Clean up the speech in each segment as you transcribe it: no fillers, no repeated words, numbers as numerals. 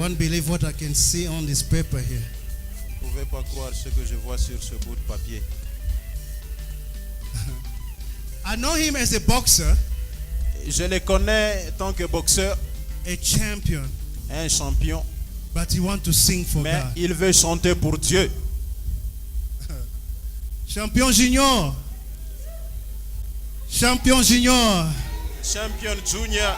won't believe what I can see on this paper here. Vous ne pouvez pas croire ce que je vois sur ce bout de papier. I know him as a boxer, Je le connais en tant que boxeur, a champion, un champion, but he wants to sing for mais God. il veut chanter pour Dieu. Champion junior. Champion junior. Champion junior,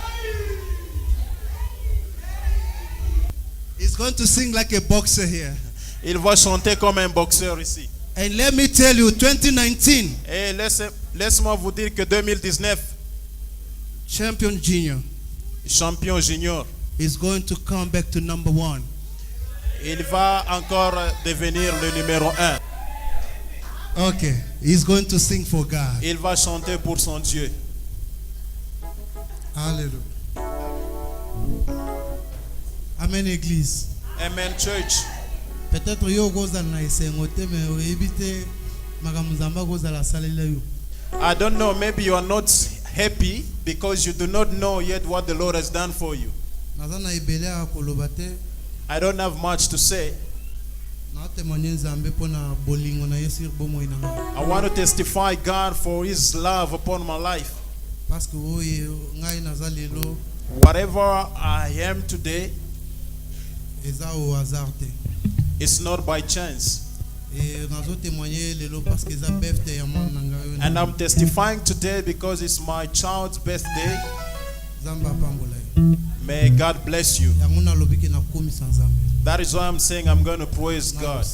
He's going to sing like a boxer here. il va chanter comme un boxeur ici. And let me tell you, 2019, Et laisse-moi vous dire que 2019, champion junior champion junior, is going to come back to number 1. il va encore devenir le numéro 1. Okay, he's going to sing for God. Il va chanter pour son Dieu. Hallelujah. Amen, Église. Amen, church. Peut-être yo goza na isengo te me oyebite makamuzamba goza la salela yo. I don't know, maybe you are not happy because you do not know yet what the Lord has done for you. Nazana ibele akoloba te I don't have much to say. na témoigner Nzambe pona bolingo na yesir bomo inanga. I want to testify God for His love upon my life. Parce que oye ngai nazalelo Whatever I am today, eza au hasard te. it's not by chance. Et nazo témoigner lelo parce que eza birthday ya mwana nanga yo. And I'm testifying today because it's my child's birthday. Nzamba pambola yo. May God bless you. Yango nalobi ke na komisa Nzambe. That is why I'm saying I'm going to praise God.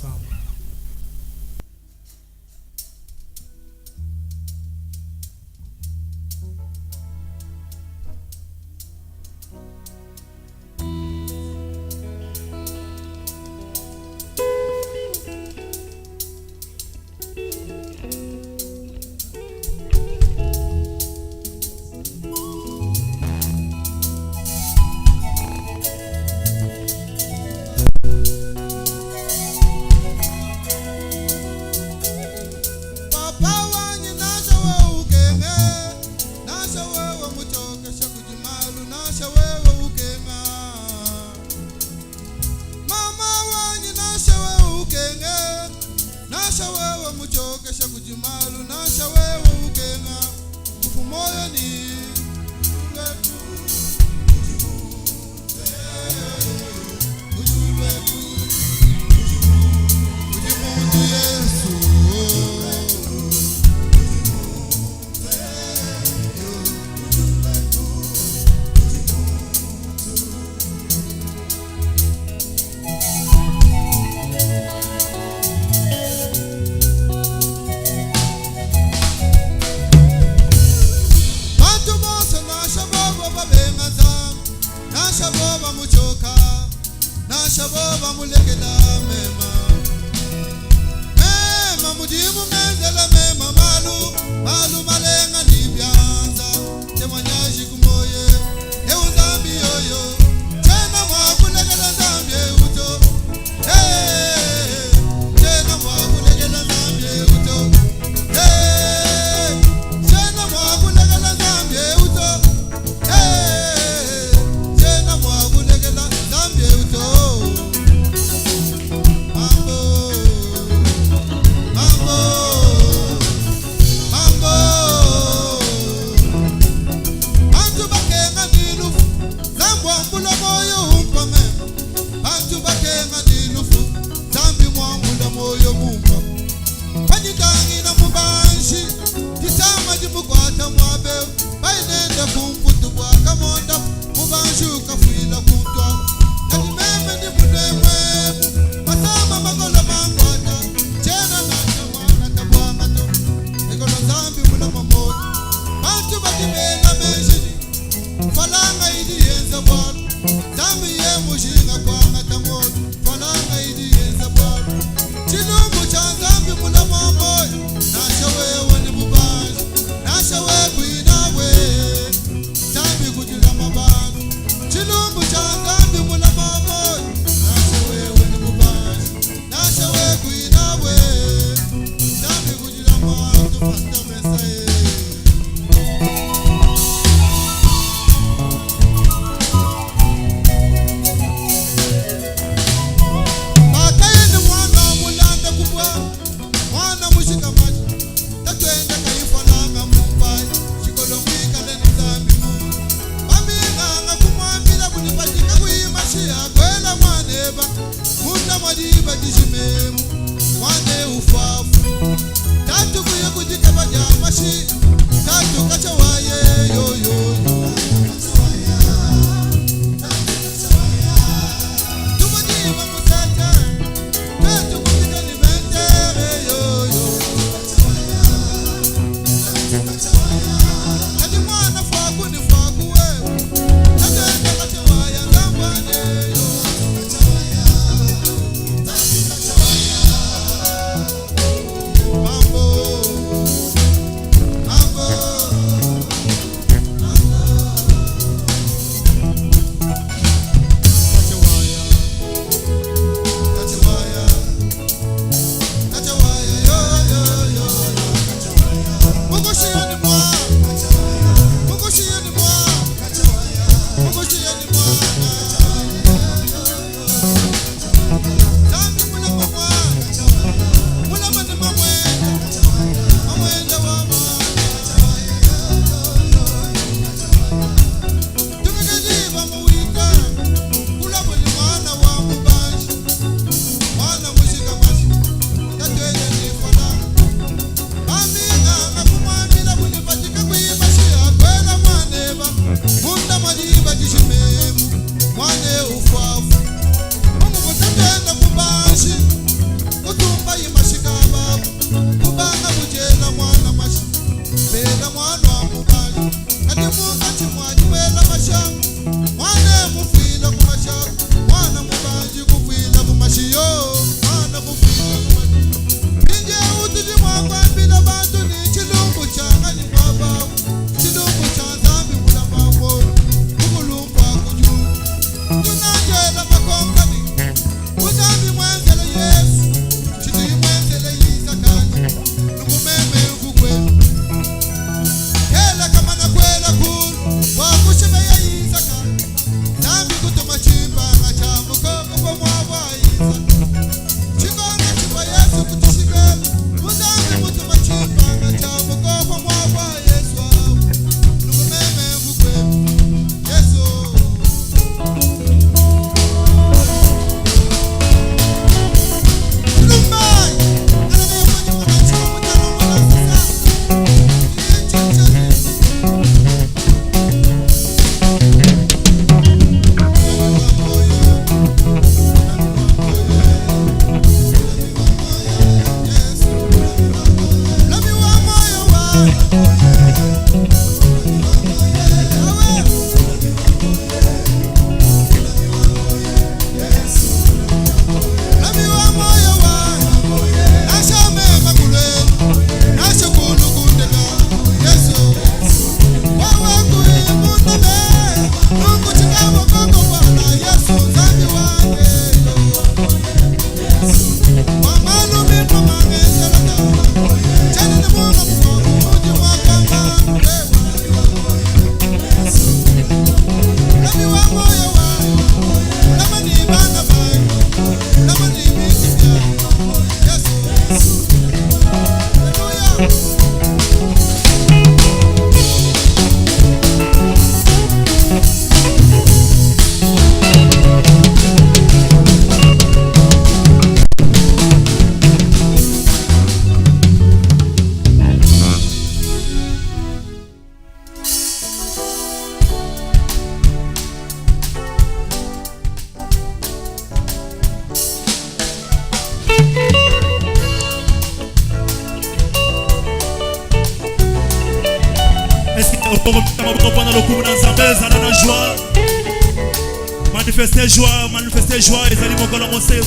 Manifestez joie, les aliments qu'on a montré.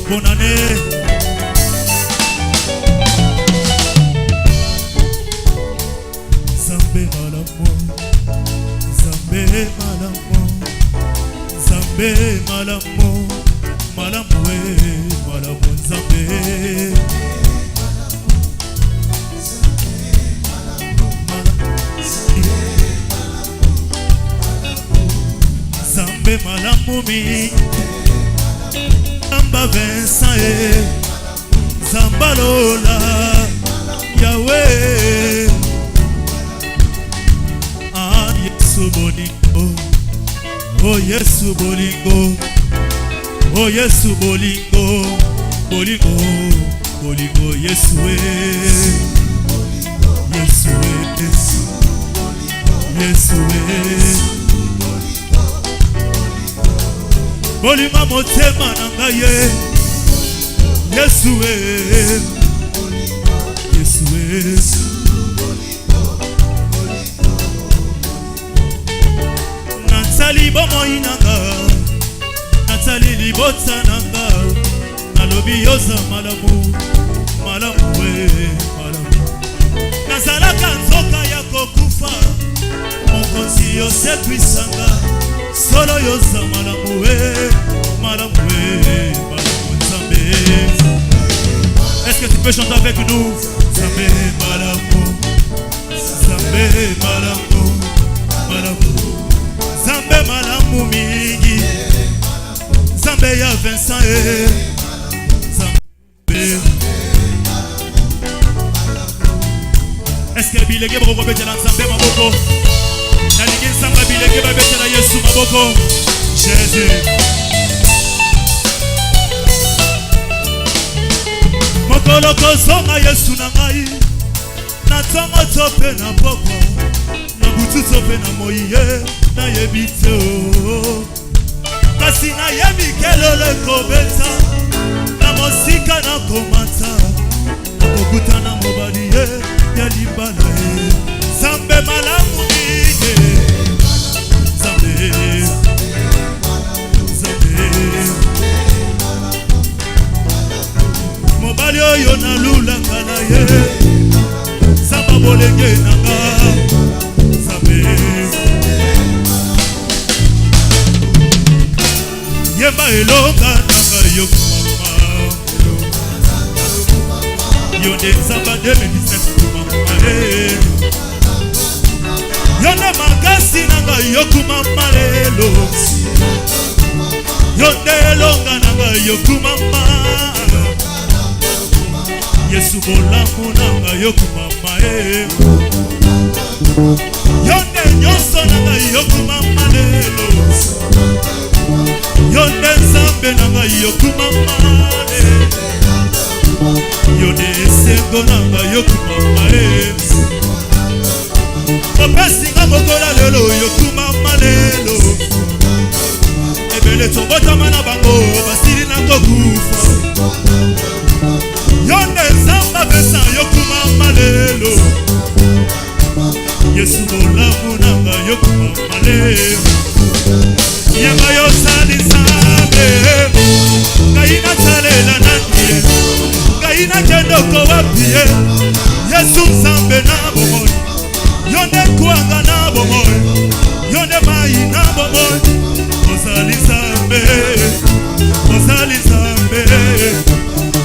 Bonne année. Zambé malamo, Zambé malamo, Zambé malamo, malamoué, malamo Zambé. Zambé malamoumi, Zamba Vincent, Zamba Lola, Yahweh. Ah Yesu bolingo, oh Yesu bolingo, oh Yesu bolingo, bolingo, bolingo Yesu Yesu Yesu Bolima motema nanga ye Yesu Yesu Natali bomo inanga Natali libota nanga Nalobi yoza malamu Malamu malamu Nazalaka nzoka ya kokufa Mokonzi yose kwisanga Solo yoza malamu malamu Zambé. Est-ce que tu peux chanter avec nous? Zambé malamu, Zambé malamu, malamu, Zambé malamu mingi, Zambé ya Vincent Zambé. Est-ce que bilege boko betela Zambé maboko? Nalingi Zambé bilege betela Yesu maboko. Jésus. Mokolo kozonga Yesu na ngai. Na tongo tope na poko. Na butu tope na moye. Na yebite o. Kasi na yebi kelele kobeta. Na mosika na komata. Na kokuta na mobali ya libala Zambé malamu mingi. Zambé mobali oyo na lulanga na ye Zamba bolenge nanga Zambé yemba elonga nanga yo mama yo de Zamba 2017 mama yo de magasi nanga yo kumama lelo yo de elonga nanga yo kumama Yesu bolamu nanga yo kumama Yonde nyonso nanga yo kumama lelo Yonde Nzambe nanga yo kumama Yonde esengo nanga yo kumama Opesi nga mokola lelo yo kumama lelo Ebele tobotama na bango basili na kokufa Yonde Zamba Vincent yo kumama lelo Yesu bolamu nanga yo kumama lelo Yanga yo sali Nzambe Kaina talela nandie Kaina kendoko wapie Yesu Nzambe na bomoy Yonde kuanga na bomoy Yonde mai na bomoy Ozali Nzambe Ozali Nzambe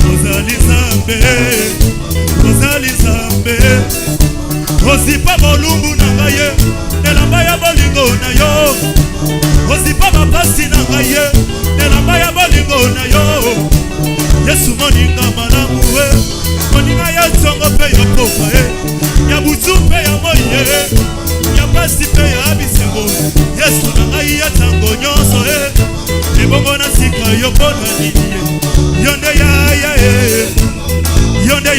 Ozali Nzambe Ozali Nzambe Ozipa bolumbu na ngaye Nelamba ya bolingo na yo Ozipa bapasi na ngaye Nelamba ya bolingo na yo Yesu moninga malamu Moninga ya tongo pe ya pofa Ya butu pe ya moye Ya pasi pe ya abisengo Yesu na ngaye ya tango nyonso Ebongo na sika yo pona nini Yonde ya Yonde ya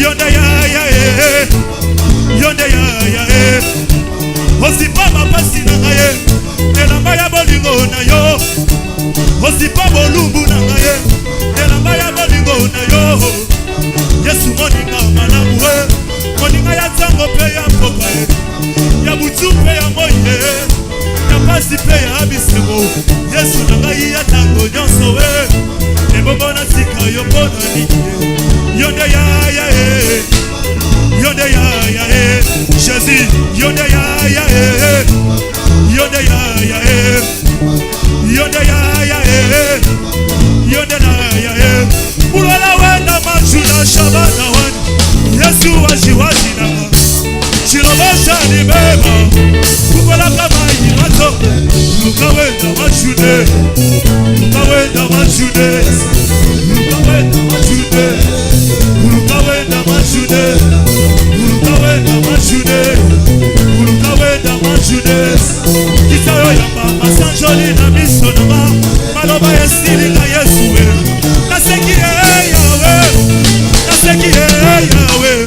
Yonde ya Yonde ya Ozipa bapasi na ngaye Nelamba ya bolingo na yo Ozipa bolumbu na ngaye pasi mpe ya bisengo yesu na ngai ya ntango nyonso e ebongo na tika yo mpo na nini yo nde yaya e yo nde yaya e jésus yo nde yaya e yo nde yaya e yo nde yaya e yo nde yaya e ulala wenda majuna shabana wani yesu wajiwajinaka chilobosha ni beba kukola kama irato lukawenda majude lukawenda majude lukawenda majude lukawenda majude lukawenda majude lukawenda majude kisayo ya mama sanjoli na miso nanga maloba esilinga yesu we naseki yawe naseki yawe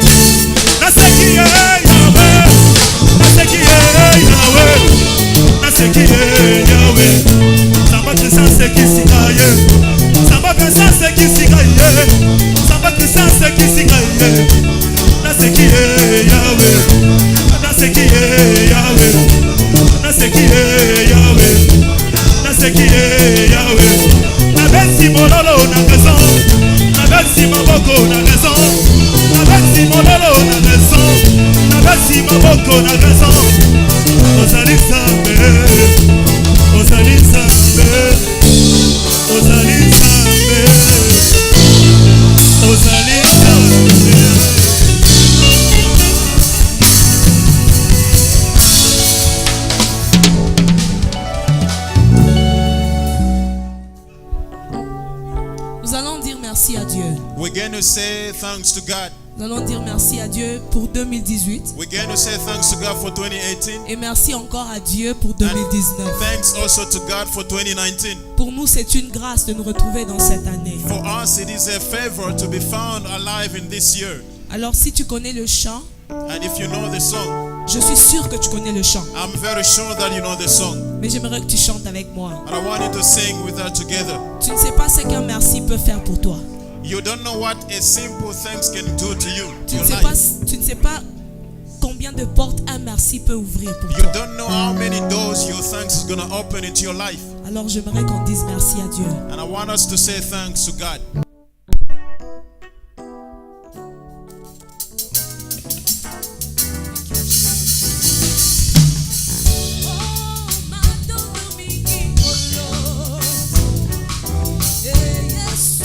naseki yawe naseki yawe naseki yawe samba pesa seki singaye samba pesa seki singaye samba pesa seki singaye naseki yawe naseki yawe naseki yawe naseki yawe na besi mololo na raison na besi maboko na raison na besi mololo na raison na besi maboko na raison ozali sambe ozali sambe ozali sambe ozali sambe. Merci à Dieu. We're going to say thanks to God. Nous allons dire merci à Dieu pour 2018. We're going to say thanks to God for 2018. Et merci encore à Dieu pour 2019. Thanks also to God for 2019. Pour nous, c'est une grâce de nous retrouver dans cette année. For us, it is a favor to be found alive in this year. Alors, si tu connais le chant, And if you know the song, je suis sûr que tu connais le chant. I'm very sure that you know the song. Mais j'aimerais que tu chantes avec moi. And I want you to sing with us together. Tu ne sais pas ce qu'un merci peut faire pour toi. You don't know what a simple thanks can do to you. Tu Your ne sais pas combien de portes un merci peut ouvrir pour You toi. don't know how many doors your thanks is going to open into your life. Alors j'aimerais qu'on dise merci à Dieu. And I want us to say thanks to God. Yes,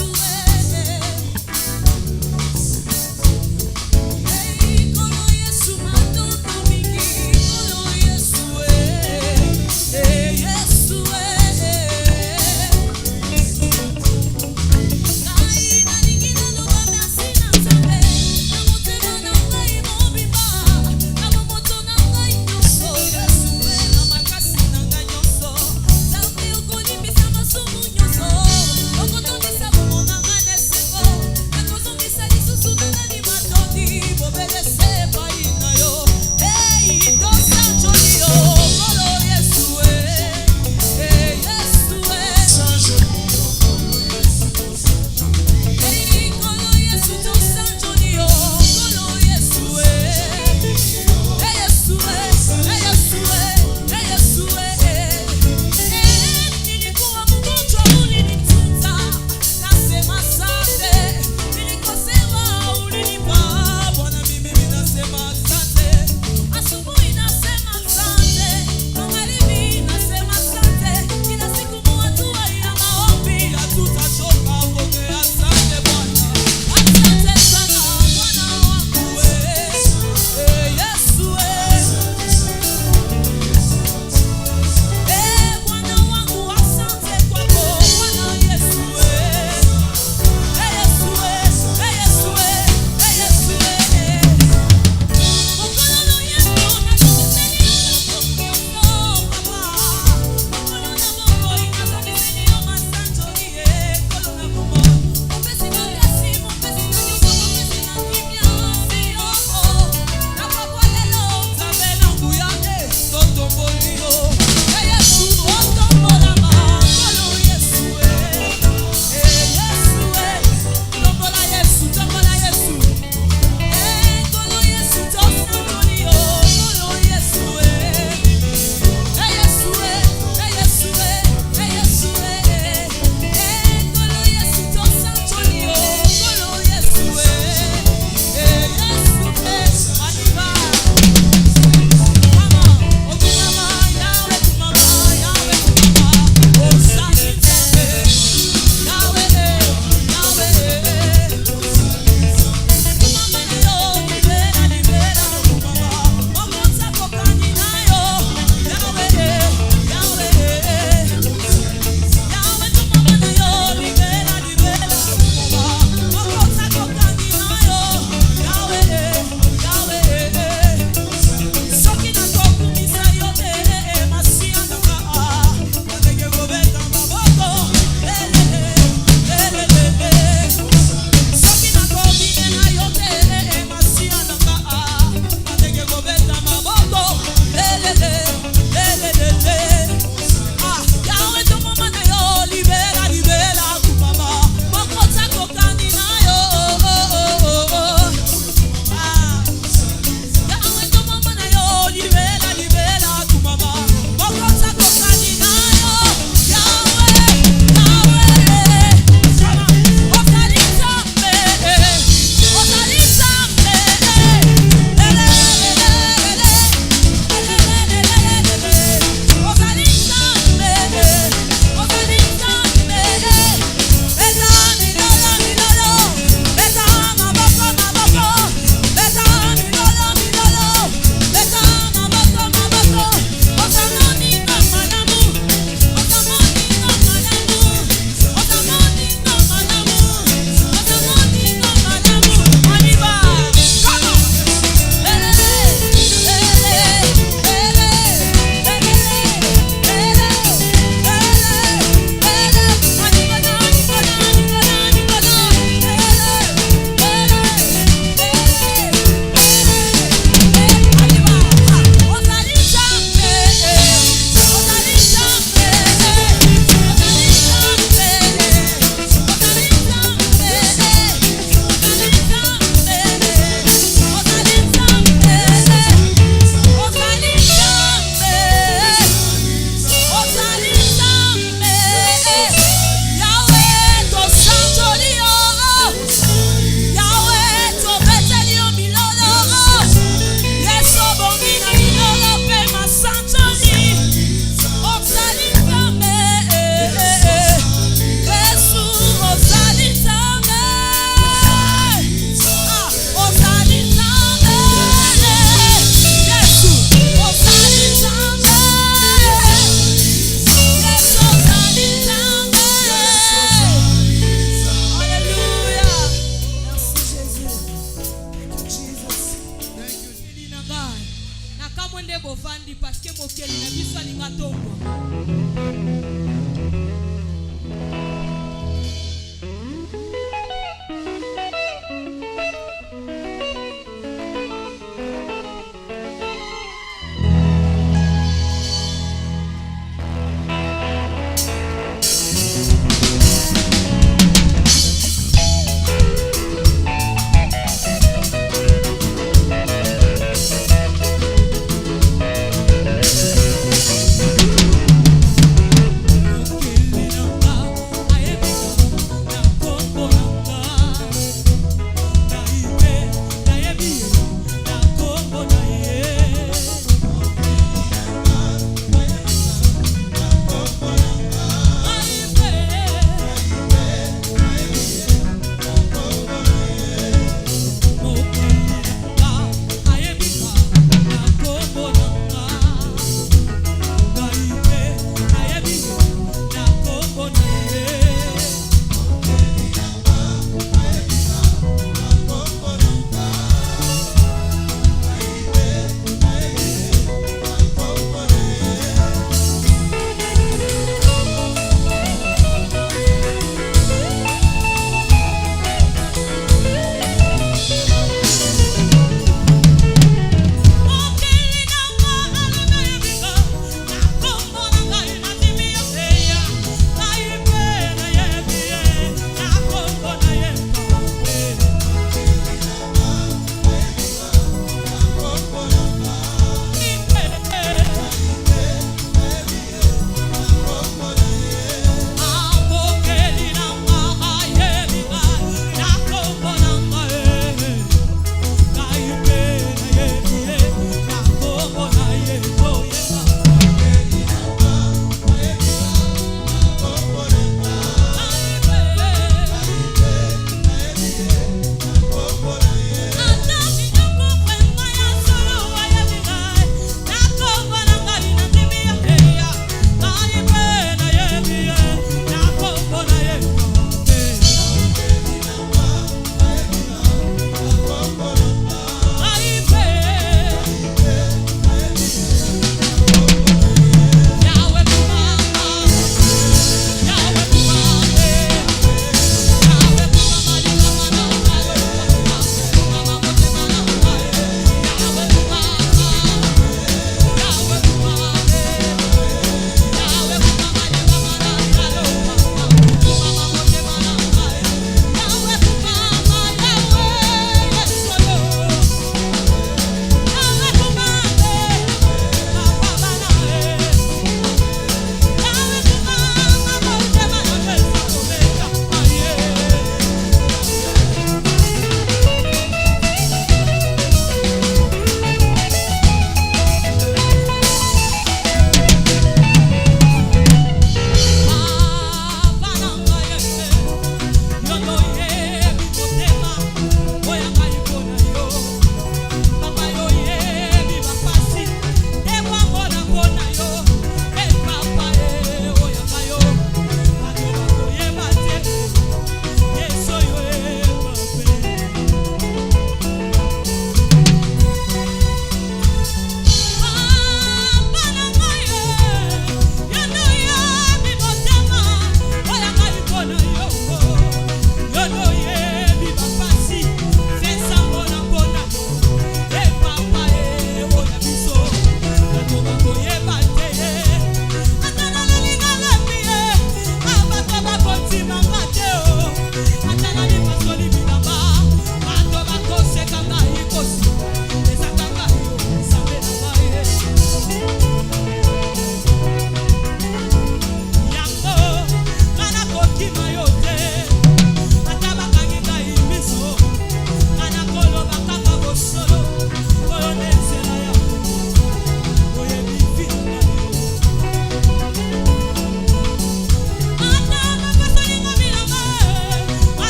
Ata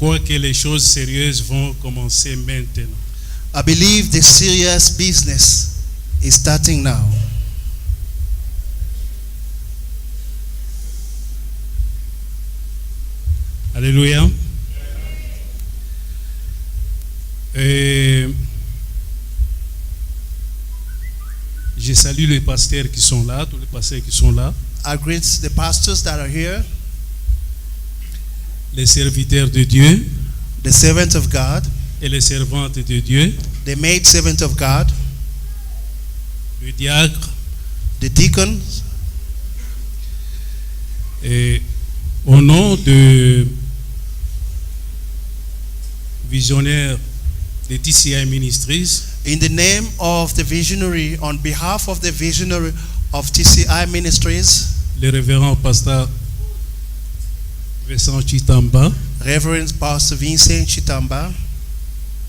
crois que les choses sérieuses vont commencer maintenant. I believe the serious business is starting now. Alléluia. Et je salue les pasteurs qui sont là, tous les pasteurs qui sont là, I greet the pastors that are here, les serviteurs de Dieu the servants of God, et les servantes de Dieu, the maid servant of God, le diacre. the deacons. Et au nom de visionnaire de TCI Ministries, In the name of the visionary, on behalf of the visionary of TCI Ministries, le révérend pasteur Vincent Chitamba, Reverend Pastor Vincent Chitamba,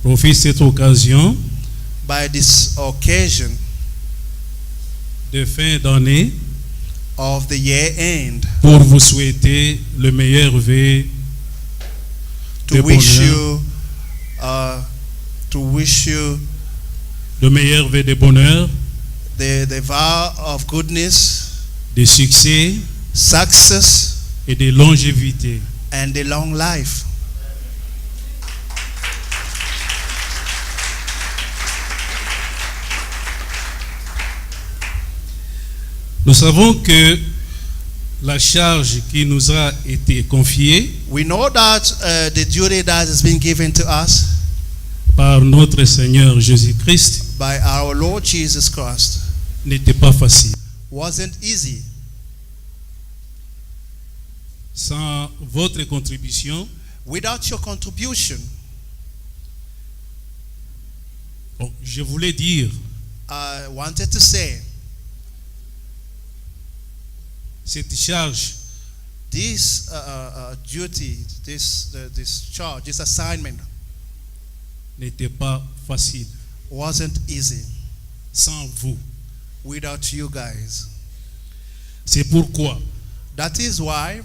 profite cette occasion by this occasion de fin d'année of the year end, pour vous souhaiter le meilleur vœu de to wish bonheur, you le meilleur vœu de bonheur, the vow of goodness, de succès success, et de longévité. and the long life. Nous savons que la charge qui nous a été confiée We know that the duty that has been given to us par notre Seigneur Jésus-Christ by our Lord Jesus Christ n'était pas facile. wasn't easy. Sans votre contribution, Without your contribution, je voulais dire, I wanted to say cette charge this duty, this charge, this assignment n'était pas facile wasn't easy sans vous. without you guys. C'est pourquoi That is why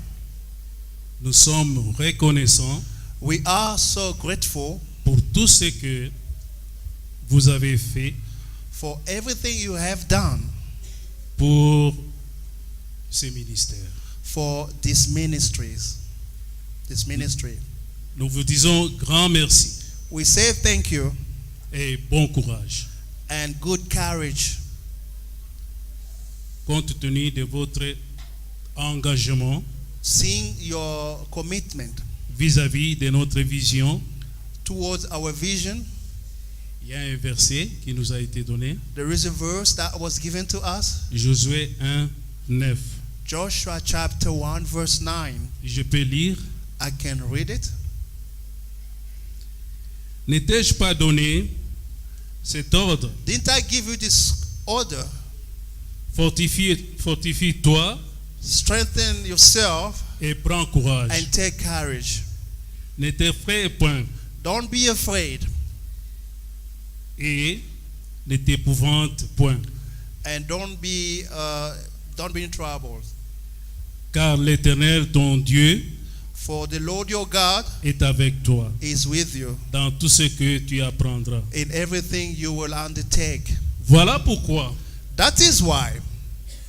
nous sommes reconnaissants we are so grateful pour tout ce que vous avez fait for everything you have done pour ce ministère. for these ministries, this ministry. Nous vous disons grand merci We say thank you et bon courage, and good courage compte tenu de votre engagement seeing your commitment vis-à-vis de notre vision. towards our vision. Il y a un verset qui nous a été donné, There is a verse that was given to us, Josué 1, 9. Joshua chapter 1 verse 9. Je peux lire. I can read it. N'ai-je pas donné cet ordre? Didn't I give you this order? Fortifie-toi Strengthen yourself et prends courage. and take courage. Ne t'effraie point Don't be afraid et ne t'épouvante point, and don't be in trouble. car l'Éternel ton Dieu For the Lord your God est avec toi is with you dans tout ce que tu apprendras. in everything you will undertake. Voilà pourquoi That is why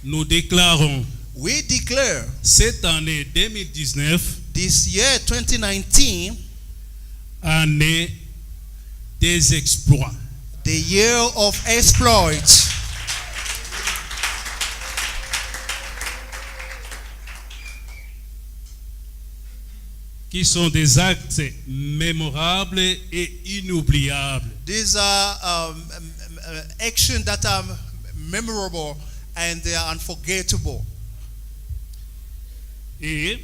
nous déclarons we declare cette année 2019 this year 2019 année des exploits. the year of exploits. Qui sont des actes mémorables et inoubliables. These are actions that are memorable and they are unforgettable. Et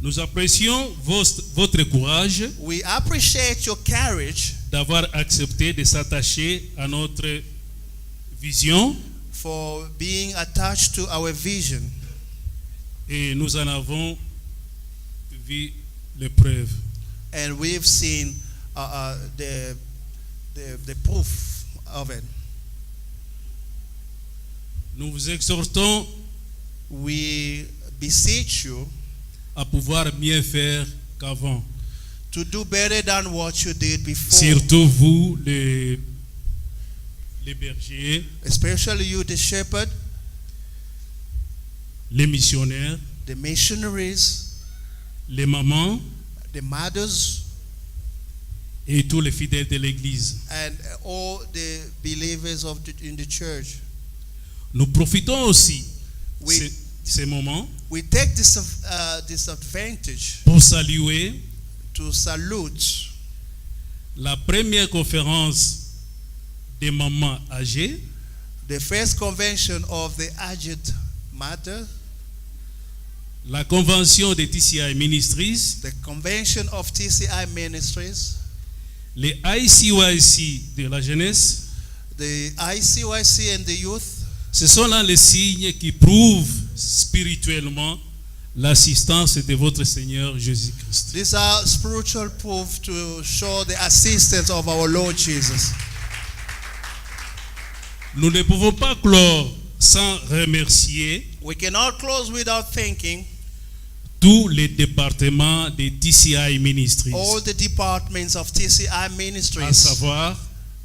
nous apprécions votre courage We appreciate your courage d'avoir accepté de s'attacher à notre vision for being attached to our vision. et nous en avons vu les preuves. And we've seen the proof of it. Nous vous exhortons We beseech you à pouvoir mieux faire qu'avant. to do better than what you did before. Surtout vous, les bergers, Especially you, the shepherd, les missionnaires, the missionaries, les mamans the mothers, et tous les fidèles de l'Église. and all the believers in the church. Nous profitons aussi We- de ces moments We take this advantage pour saluer to salute la première conférence des mamans âgées the first convention of the aged mother, la convention des TCI Ministries, the convention of TCI Ministries, les ICYC de la jeunesse. the ICYC and the youth. Ce sont là les signes qui prouvent spirituellement l'assistance de votre Seigneur Jésus-Christ. These are spiritual proof to show the assistance of our Lord Jesus. Nous ne pouvons pas clore sans remercier We cannot close without thanking tous les départements des TCI Ministries, all the departments of TCI à Ministries, savoir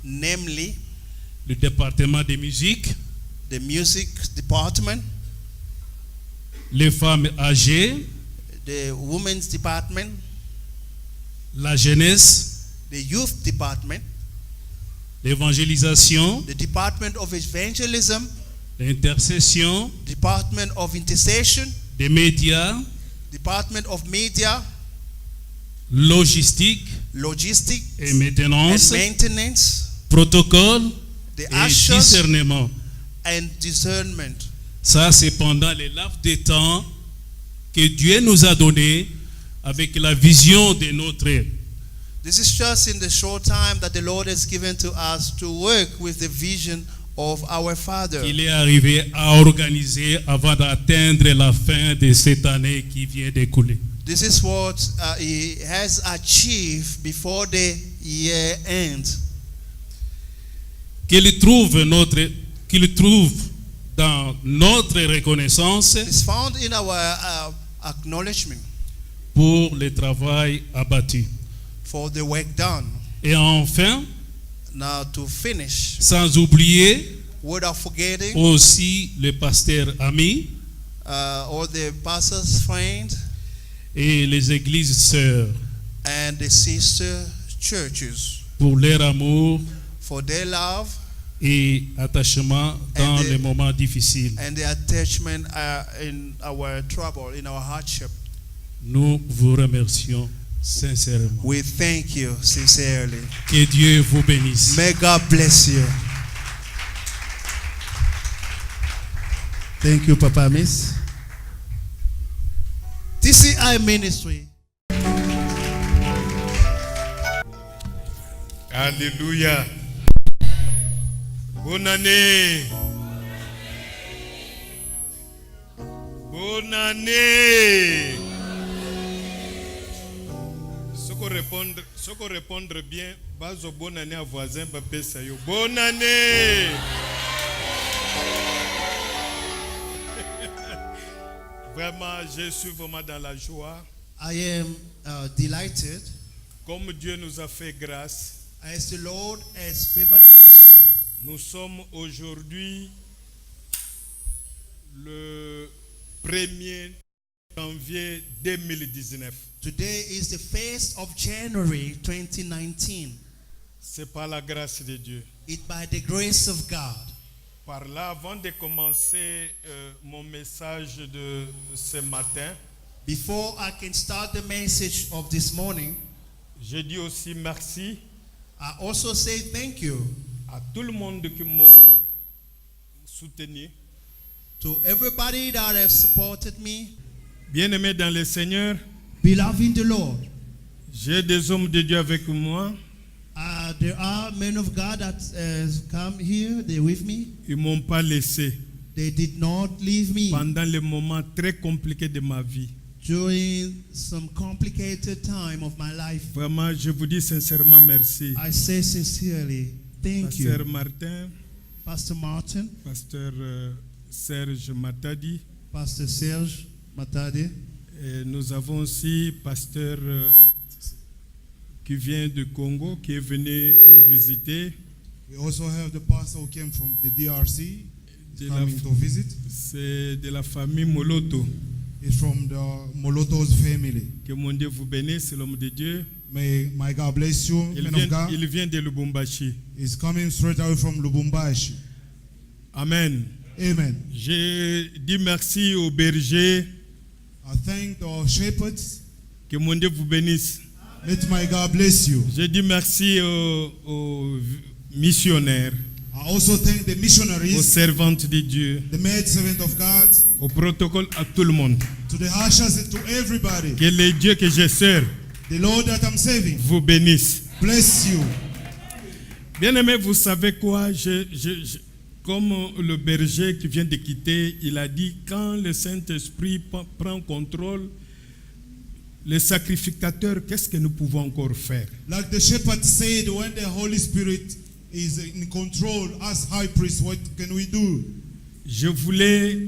namely le département de musique, the music department, les femmes âgées, the women's department, la jeunesse, the youth department, l'évangélisation, the department of evangelism, l'intercession, department of intercession, des médias, department of media, logistique logistics et and maintenance, maintenance, protocole the et ushers discernement. and discernment. Ça, c'est pendant les laps de temps que Dieu nous a donné avec la vision de notre. This is just in the short time that the Lord has given to us to work with the vision of our Father. Il est arrivé à organiser avant d'atteindre la fin de cette année qui vient d'écouler. This is what He has achieved before the year ends. Qu'il trouve dans notre reconnaissance It's found in our acknowledgement pour le travail abattu. for the work done. Et enfin, Now to finish, sans oublier without forgetting aussi le pasteur ami all the pastors' friends et les églises sœurs and the sister churches pour leur amour for their love et attachement dans And the- les moments difficiles. and the attachment in our trouble, in our hardship. Nous vous remercions sincèrement. We thank you sincerely. Que Dieu vous bénisse. May God bless you. Thank you, Papa Miss. TCI Ministry. Alléluia. Bonne année. Bonne année. Ce qu'on répondre bien, bazo bonne année à voisin, papa sayo. Bonne année. Vraiment, je suis vraiment dans la joie. I am delighted Comme Dieu nous a fait grâce, as the Lord has favored us. nous sommes aujourd'hui le 1er janvier 2019. Today is the 1st of January 2019. C'est par la grâce de Dieu. It by the grace of God. Par là, avant de commencer mon message de ce matin, Before I can start the message of this morning, je dis aussi merci I also say thank you à tout le monde qui m'ont soutenu. to everybody that have supported me. Bien-aimés dans le Seigneur, Beloved in the Lord, j'ai des hommes de Dieu avec moi. there are men of God that come here. They're with me. Ils ne m'ont pas laissé They did not leave me pendant les moments très compliqués de ma vie. during some complicated time of my life. Vraiment, je vous dis sincèrement merci. I say sincerely, thank Pasteur you, Martin, Pastor Martin, Pasteur Serge Matadi, Pastor Serge Matade, Et nous avons aussi pasteur qui vient du Congo, qui est venu nous visiter. We also have the pastor who came from the DRC, De coming to visit. C'est de la famille Moloto. He's from the Moloto's family. Que mon Dieu vous bénisse, c'est l'homme de Dieu. May my God bless you, man of God. Il vient de Lubumbashi. He's coming straight away from Lubumbashi. Amen. Amen. Je dis merci aux bergers. I thank the shepherds. Que mon Dieu vous bénisse. Let my God bless you. Je dis merci aux missionnaires, I also thank the aux missionaries, servantes de Dieu, the maid servant of God, au protocole, à tout le monde. to the ushers and to everybody. Que le Dieu que je sers The Lord that I'm serving, vous bénisse. bless you. Bien-aimé, vous savez quoi? Comme le berger qui vient de quitter, il a dit, quand le Saint-Esprit prend contrôle, le sacrificateur, qu'est-ce que nous pouvons encore faire? Like the shepherd said, when the Holy Spirit is in control, as high priest, what can we do? Je voulais,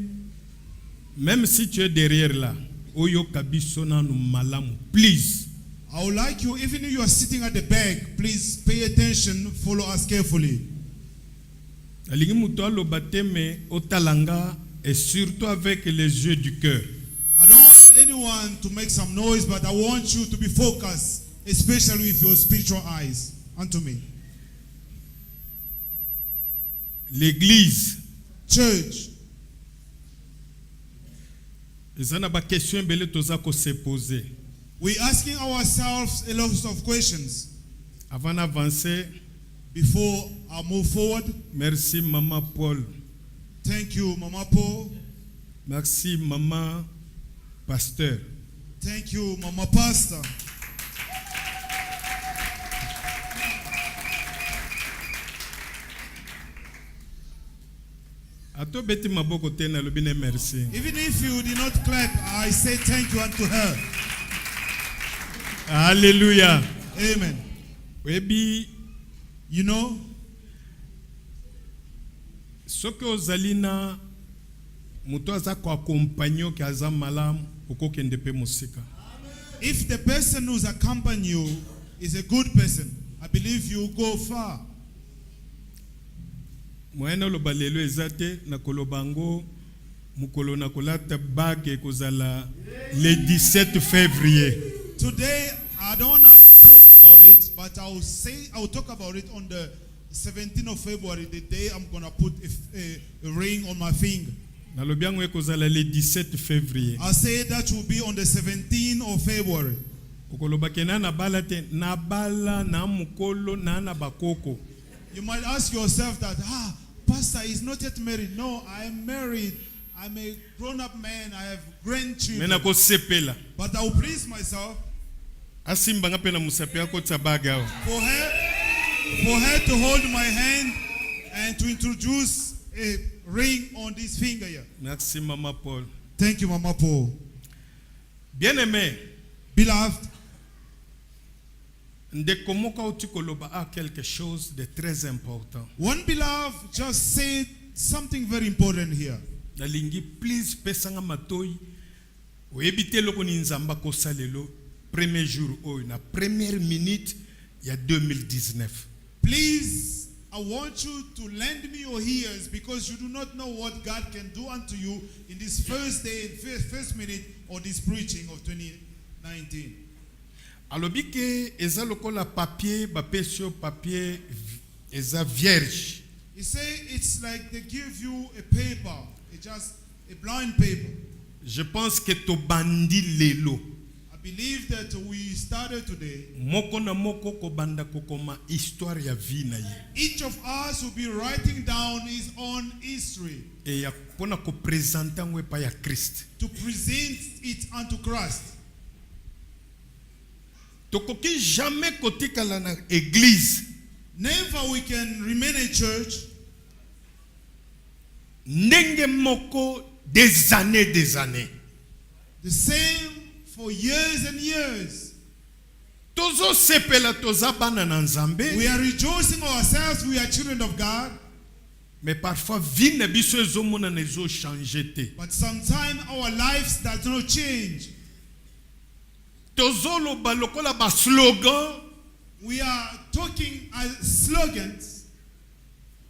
même si tu es derrière là, Oyo Kabisona nous malamu, please. I would like you, even if you are sitting at the back, please pay attention, follow us carefully. Alingi muto alo bateme otalanga et surtout avec les yeux du cœur. I don't want anyone to make some noise, but I want you to be focused, especially with your spiritual eyes unto me. L'église, Church, ezana ba question bele toza ko se poser. we're asking ourselves a lot of questions. Avant d'avancer, Before I move forward, merci maman Paul, thank you, Mama Paul. merci maman pasteur. Thank you, Mama Pastor. Ato beti maboko tena lobine merci. Even if you did not clap, I say thank you unto her. Alléluia. Amen. Webi You know, soki ozali na moto aza ko accompagner ki aza malamu okokende pe mosika. if the person who's accompanying you is a good person, I believe you go far. Moyena loba lelo ezate na kolobango mukolo na kolata bage kozala le 17 février. Today, I don't want to talk about it, but I will talk about it on the 17th of February, the day I'm going to put a ring on my finger. Na lobiango ekozala le 17 février. I say that will be on the 17th of February. Kokoloba kena na bala te na bala na mukolo na na bakoko. You might ask yourself that, Pastor is not yet married. No, I am married. I'm a grown-up man. I have grandchildren. Mena ko sepela. But I will please myself Asimba ngape na musapi yako tsabaga awo. for her to hold my hand and to introduce a ring on this finger here. Merci maman Paul. Thank you, Mama Paul. Bien-aimé, Beloved, ndeko moka oti koloba a quelque chose de très important. one beloved just said something very important here. Nalingi please pesanga matoi oyebite loko ni nzamba ko salelo premier jour oyo na première minute ya 2019. Please, I want you to lend me your ears because you do not know what God can do unto you in this first day, first minute of this preaching of 2019. Alobi ke eza lokola papier bapesio papier eza vierge. He say it's like they give you a paper, it's just a blind paper. Je pense que to bandi lelo I believe that we started today. moko na moko ko banda kokoma histoire ya vie na ye. Each of us will be writing down his own history E ya pona ko présenter ngwe pa ya Christ. to present it unto Christ. Tokoki jamais kotikala na église Never we can remain a church ndenge moko des années the same for years and years. tozo sepela toza bana na nzambe We are rejoicing ourselves, we are children of God, mais parfois vie na biso ezomona na ezo changer te. but sometimes our lives does not change. tozoloba lokola ba slogan, We are talking as slogans,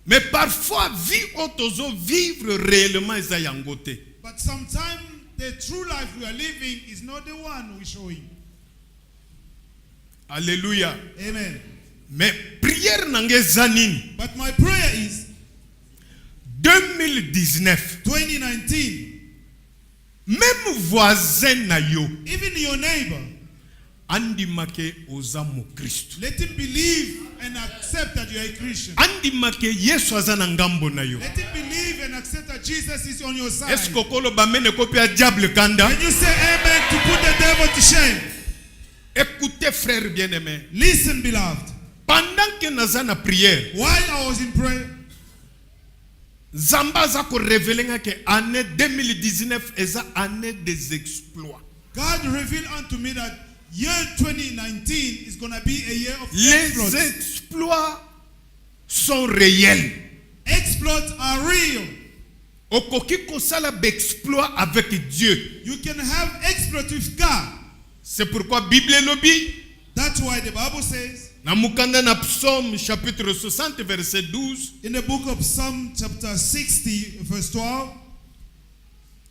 mais parfois vie otozo vivre réellement eza yango te. but sometimes the true life we are living is not the one we're showing. Alléluia. Amen. Mais prière nange zanini But my prayer is 2019, 2019, même voisin na yo even your neighbor, andimake oza mo Kristo, let him believe and accept that you are a Christian. andimake Yesu aza na ngambo na yo. Let him believe and accept that Jesus is on your side. Est-ce que kolo bamene kopi ya diable kanda? When you say amen to put the devil to shame, Écoutez frère bien-aimé, listen, beloved. pendant que naza na prière, While I was in prayer, Zamba za ko révéler nga que année 2019 eza année des exploits. God revealed unto me that year 2019 is going to be a year of Les exploits. exploits sont réels. Exploits are real. Okoki kosala b'exploit avec Dieu. You can have exploits with God. C'est pourquoi Bible lobby That's why the Bible says na mukanda na Psaume chapitre 60 verset 12, in the book of Psalm chapter 60 verse 12,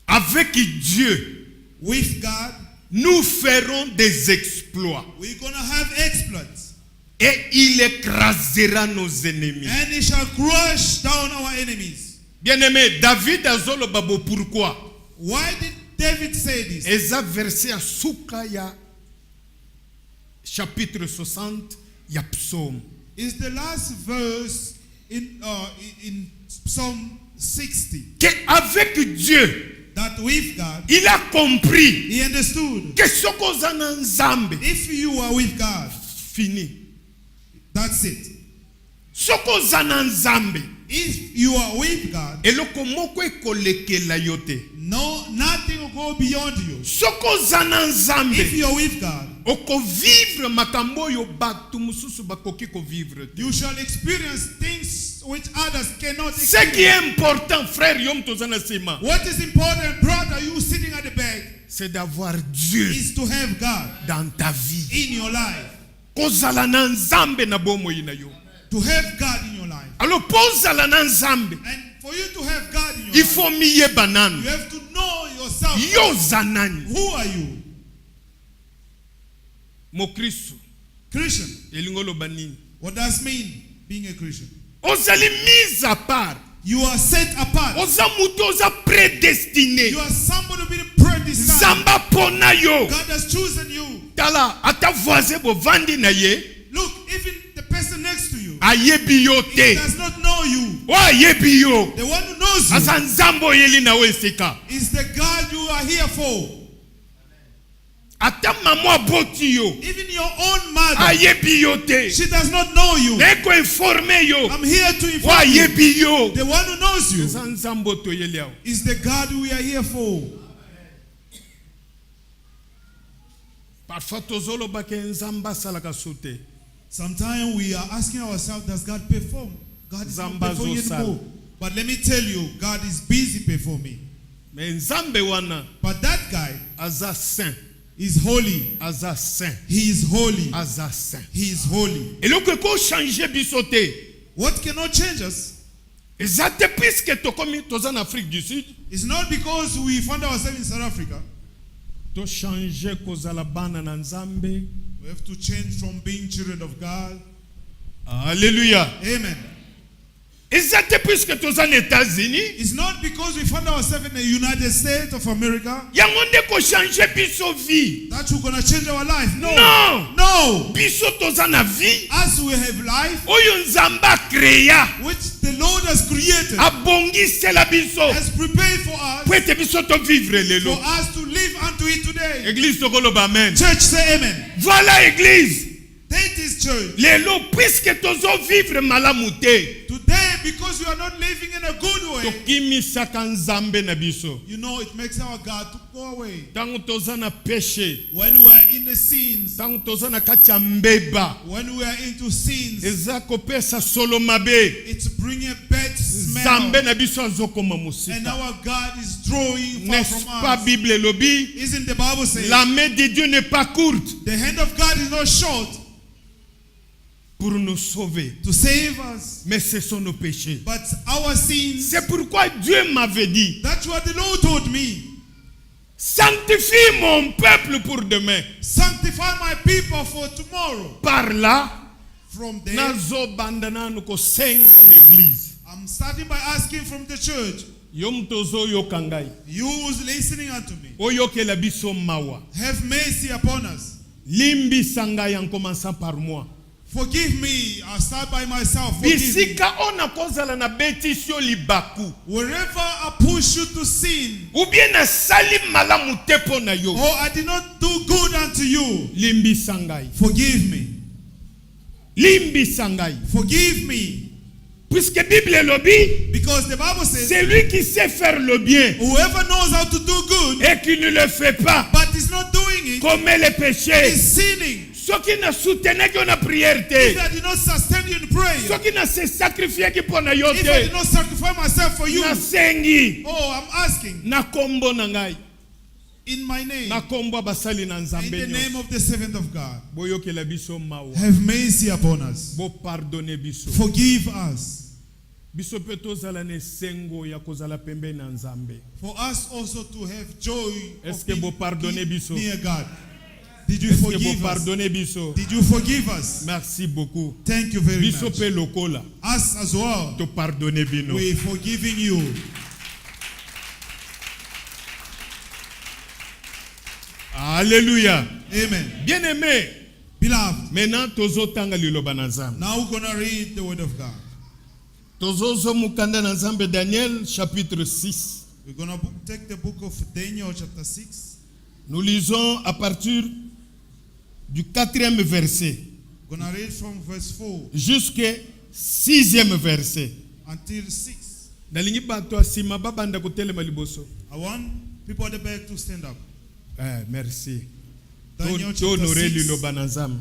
avec Dieu with God nous ferons des exploits we're going to have exploits, et il écrasera nos ennemis. and he shall crush down our enemies. Bien-aimé, David azolo babo pourquoi? Why did David say this? Eza verset ya suka ya chapitre 60 ya Psaume. Is the last verse in Psalm 60, Que avec Dieu, that with God il a compris he understood que soko za na Nzambe if you are with God, fini. that's it. Soko za na Nzambe, If you are with God, eloko moko ekolekela yo te. no, nothing will go beyond you. Soko za na If Nzambe, you are with God, oko vivre makambo yo bato mususu bakoki ko vivre te. you shall experience things which others cannot Ce qui est experience. important, frère Yom Tozana Sema, What is important, brother, you sitting at the back, c'est d'avoir Dieu is to have God dans ta vie. in your life. Kozala na Nzambe na bomoi na yo. To have God in your life. Alors pozala na Nzambe, And for you to have God in your il life, faut miyeba you nani. have to know yourself. Yo zanani. Who are you? Mo Kristo, Christian. elingolo banini. What does mean being a Christian? Ozali mise à part. You are set apart. Oza muto oza prédestiné. You are somebody being predestined. Zamba pona yo. God has chosen you. Tala ata voisin bo vandi na ye. Look, even the person next to you, Ayebi yo he te. does not know you. O ayebi yo. The one who knows you Asa nzambo yeli na we seka. is the God you are here for. Ata mamo aboti yo. Even your own mother, Ayebi yo te. she does not know you. Eko informe yo. I'm here to O inform you. ayebi yo. The one who knows you Esa nzambo to yeli ao. is the God we are here for. Parfois tozolo ba ke nzamba salaka sote. Sometimes we are asking ourselves, does God perform? God is not Zamba performing zo anymore. But let me tell you, God is busy performing. Mais nzambe wana But that guy aza saint. is holy. Aza saint. He is holy. Aza saint. He is holy. Eloko ko changer biso te. What cannot change us Eza te puisque tokomi toza na Afrique du Sud. is not because we found ourselves in South Africa. To changer kozala bana na nzambe. We have to change from being children of God. Alléluia. Amen. Eza te puisque toza na États-Unis. It's not because we found ourselves in the United States of America Yango nde ko changer biso vie. that we're going to change our life. No. Non. No. Biso toza na vie. As we have life, Oyo nzamba créa. which the Lord has created, Abongisela biso. has prepared for us, Po ete biso to vivre for lelo. us to live unto it today. Église tokoloba amen. Church, say amen. Voilà église. That is church. Lelo puisque tozo vivre malamu te. Today, because you are not living in a good way, Tokimisaka nzambe na biso. you know it makes our God to go away. Tango toza na péché. When we are in the sins, Tango toza na kati ya mbeba. when we are into sins, Eza kopesa solo mabe. it's bringing a bad smell. nzambe else. na biso azokoma And mosika. our God is drawing far N'est-ce from pas us. Bible lobi? Isn't the Bible saying La main de Dieu n'est pas courte the hand of God is not short pour nous sauver, to save us, mais ce sont nos péchés. but our sins. C'est pourquoi Dieu m'avait dit, That's what the Lord told me. sanctifie mon peuple pour demain. Sanctify my people for tomorrow. Par là, From there, nazobanda nanu kosenga l'église. I'm starting by asking from the church. Yo mtozo yoka ngai, You who's listening unto me, oyokela biso mawa. have mercy upon us. Limbisa ngai en commençant par moi. Forgive me. I'll start by myself. Forgive me. Bisika ona kozala na betisio libaku. Wherever I push you to sin, Ou bien na sali malamu te po na yo. or I did not do good unto you, Limbisa ngai. forgive me. Limbisa ngai. Forgive me. Puisque Bible lobi, Because the Bible says, c'est lui qui sait faire le bien whoever knows how to do good, et qui ne le fait pas, but is not doing it, commet le péché. is sinning. Ceux qui ne soutenaient que na prière If te, I did not sustain you in prayer, ceux qui ne se sacrifiaient que pour na yo if I did te, not sacrifice myself for you, na sengi, oh, I'm asking na kombo na ngai, in my name, na kombo basali na in nzambe the name nyonso. of the servant of God, Boyokela biso mawa, have mercy upon us. bo pardonner biso. Forgive us. Biso pe tozala na esengo ya kozala pembeni na nzambe. For us also to have joy Est-ce of que being vous pardonnez biso? near God. Did you Est-ce que vous forgive us? pardonnez biso? Did you forgive us? Merci beaucoup. Thank you very Biso much. pe lokola, Us as well, to pardonner bino. we're forgiving you. Alléluia. Amen. Bien-aimé, Beloved, maintenant tozotanga liloba na nzambe. now we're going to read the word of God. Tozozo mukanda na nzambe Daniel chapitre 6. We're going to take the book of Daniel chapter 6. Nous lisons à partir du 4e verset We're going to read from verse 4 jusqu'au 6e verset. until 6. Nalingi bato asima babanda kotelema liboso. I want people at the back to stand up. Merci. Daniel To chapter honorer 6. liloba na nzambe.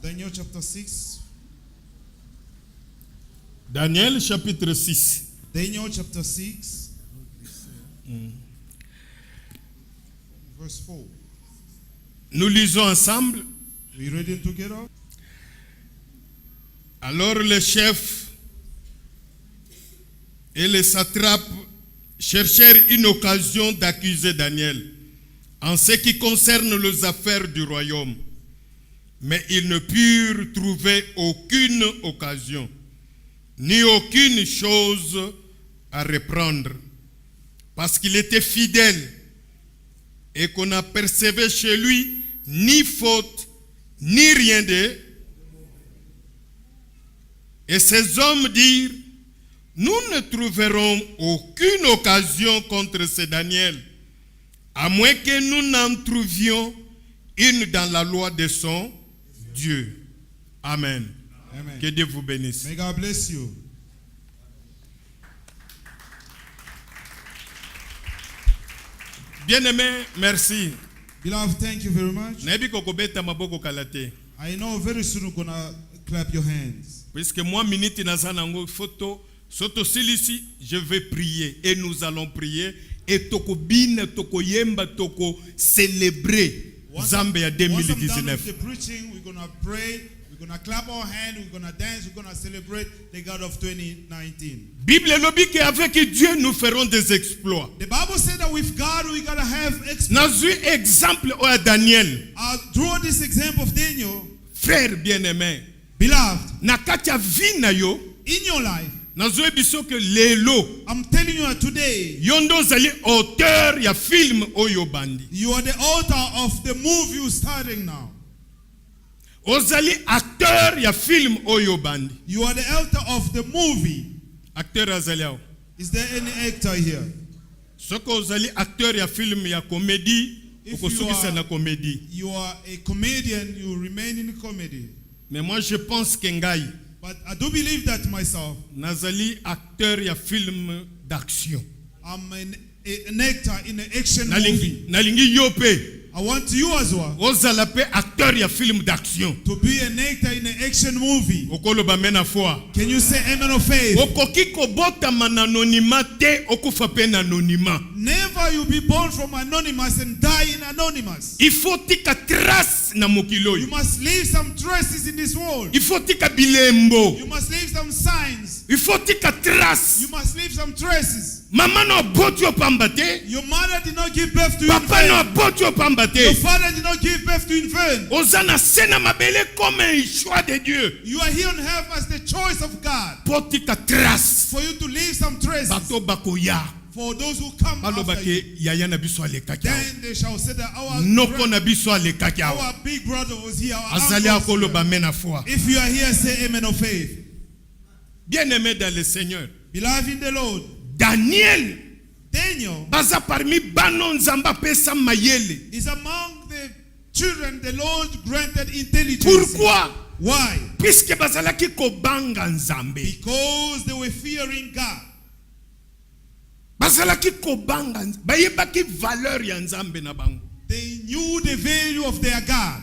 Daniel chapter 6. Daniel chapitre 6. Daniel chapter 6. Verse 4. Nous lisons ensemble. We read it together. Alors les chefs et les satrapes cherchèrent une occasion d'accuser Daniel en ce qui concerne les affaires du royaume. Mais ils ne purent trouver aucune occasion, ni aucune chose à reprendre, parce qu'il était fidèle et qu'on n'apercevait chez lui ni faute, ni rien de. Et ces hommes dirent, nous ne trouverons aucune occasion contre ce Daniel, à moins que nous n'en trouvions une dans la loi de son Dieu. Amen. Amen. Que Dieu vous bénisse. May God bless you. Bien-aimé, merci. Beloved, thank you very much. Nayebi kokobeta maboko kalate. I know very soon we're going to clap your hands. Puisque moi, minute nazanango photo, soto silisi, je vais prier. Et nous allons prier. Et toko bine, toko yemba, toko célébrer Zambia Once I'm done with 2019. the preaching, we're going to pray, we're going to clap our hands, we're going to dance, we're going to celebrate the God of 2019. Bible lobi que avec Dieu nous ferons des exploits. The Bible said that with God we got to have experience. Nazu exemple à Daniel, I'll draw this example of Daniel. frère bien-aimé. Beloved, Nakatia vie na yo, in your life, nazo ebiso que lelo, I'm telling you that today, yondo zali auteur ya film oyo bandi. you are the author of the movie you're starting now. Ozali acteur ya film oyo bandi. You are the author of the movie. Acteur azali ao. Is there any actor here? Soko ozali acteur ya film ya comédie, If okosukisa na comédie. you are a comedian, you remain in comedy. Mais moi je pense que ngai But I do believe that myself. nazali acteur ya film d'action. I'm an actor in an action movie. Nalingi yope. I want you as well ozala pe acteur ya film d'action. to be an actor in an action movie. Okoloba mena foi. Can you say amen of faith? Okoki kobotama na anonymat te okufa pe na anonymat. Never you be born from anonymous and die in anonymous. Il faut tika trace na mokilo You yo. must leave some traces in this world. Il faut tika bilembo. You must leave some signs. Il faut tika trace. You must leave some traces. Mama no aboti opamba te. Your mother did not give birth to you in Papa no vain. aboti opamba Your te. father did not give birth to you in vain. Ozana sena mabele comme un choix de Dieu. You are here on earth as the choice of God. Potika trace. For you to leave some traces. Bato bakoya. For those who come Baloba after you. ke yaya na biso alekaki awa. Then they shall say that Noko na biso alekaki awa. our big brother was here. Our Azali uncle was akoloba here. mena foi. If you are here, say amen of faith. Bien-aimé dans le Seigneur. Beloved in the Lord. Daniel Daniel baza parmi bano nzamba pesa mayele. is among the children the Lord granted intelligence. Pourquoi? Why? Puisque bazalaki kobanga nzambe. Because they were fearing God. Bazalaki kobanga bayebaki valeur ya nzambe na bango. They knew the value of their God.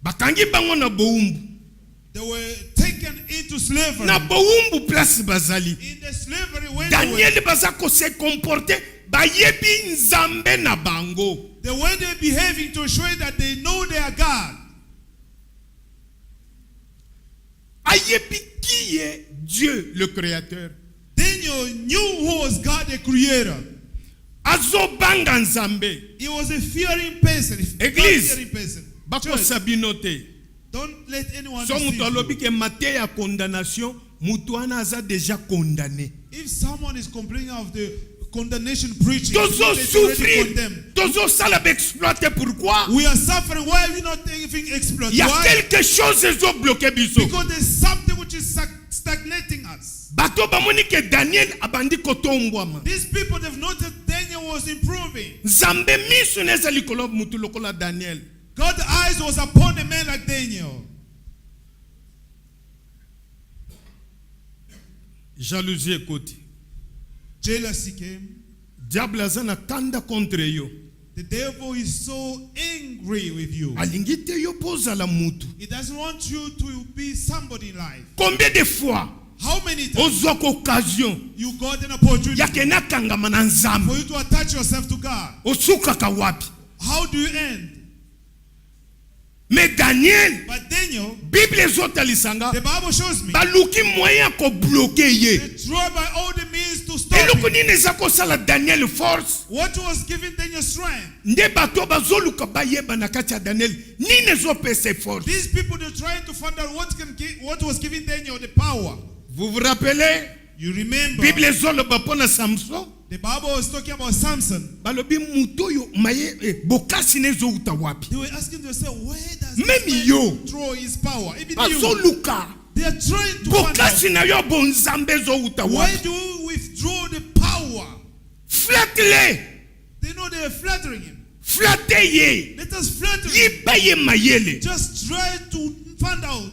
Bakangi bango na boumbu. They were taken into slavery. Na boumbu place bazali. In the slavery when Daniel baza ko se comporter bayebi nzambe na bango. the way they're behaving to show that they know their God. Ayebi qui est Dieu le créateur. Daniel knew who was God the creator. Azo banga nzambe. He was a fearing person. Église. God-fearing person. Bako Church, sabinote. don't let anyone So deceive mutu alobi you. ke mate ya condamnation, mutu wana aza déjà condamné. If someone is complaining of the condemnation preaching, Tozo it's already souffrir, condemned. tozo sala exploiter. Pourquoi? We are suffering. Why are we not taking Il exploit? y a Why? quelque chose qui ont bloqué biso. Because there's something which is stagnating us. Bato bamoni ke Daniel abandi kotombwama. These people, they've noted Daniel was improving. Nzambe miso neza likolo mutu lokola Daniel. God's eyes was upon a man like Daniel. Jalousie ekoti. Jealousy came. Diable aza na kanda contre yo. The devil is so angry with you. Alingi te yo pozala mutu. He doesn't want you to be somebody in life. Combien de fois How many times ozwa occasion you got an opportunity ya kena kangama na for nzambe? you to attach yourself to God? Osukaka wapi? How do you end? Mais Daniel, But Daniel, Bible ezotalisanga the Bible shows me, baluki moyen ko bloquer ye. they try by all the means to stop Eloko him. nini eza kosala Daniel force? What was giving Daniel strength? Nde bato bazoluka bayeba na kati ya Daniel nini ezopesa force? These people, they're trying to find out what was giving Daniel the power. Vous vous rappelez? You remember, Bible ezoloba pona Samson. the Bible was talking about Samson. Balobi muto yo maye bokasi nezo uta wapi? They were asking themselves, where does Même this yo. man draw his power? Even you, Bazoluka. they are trying to find out, Bokasi na yo bonzambe zo uta where wapi? do we withdraw the power? Flatte-le. They know they are flattering him. Flatte ye. Let us flatter him. Yiba ye mayele. Just try to find out.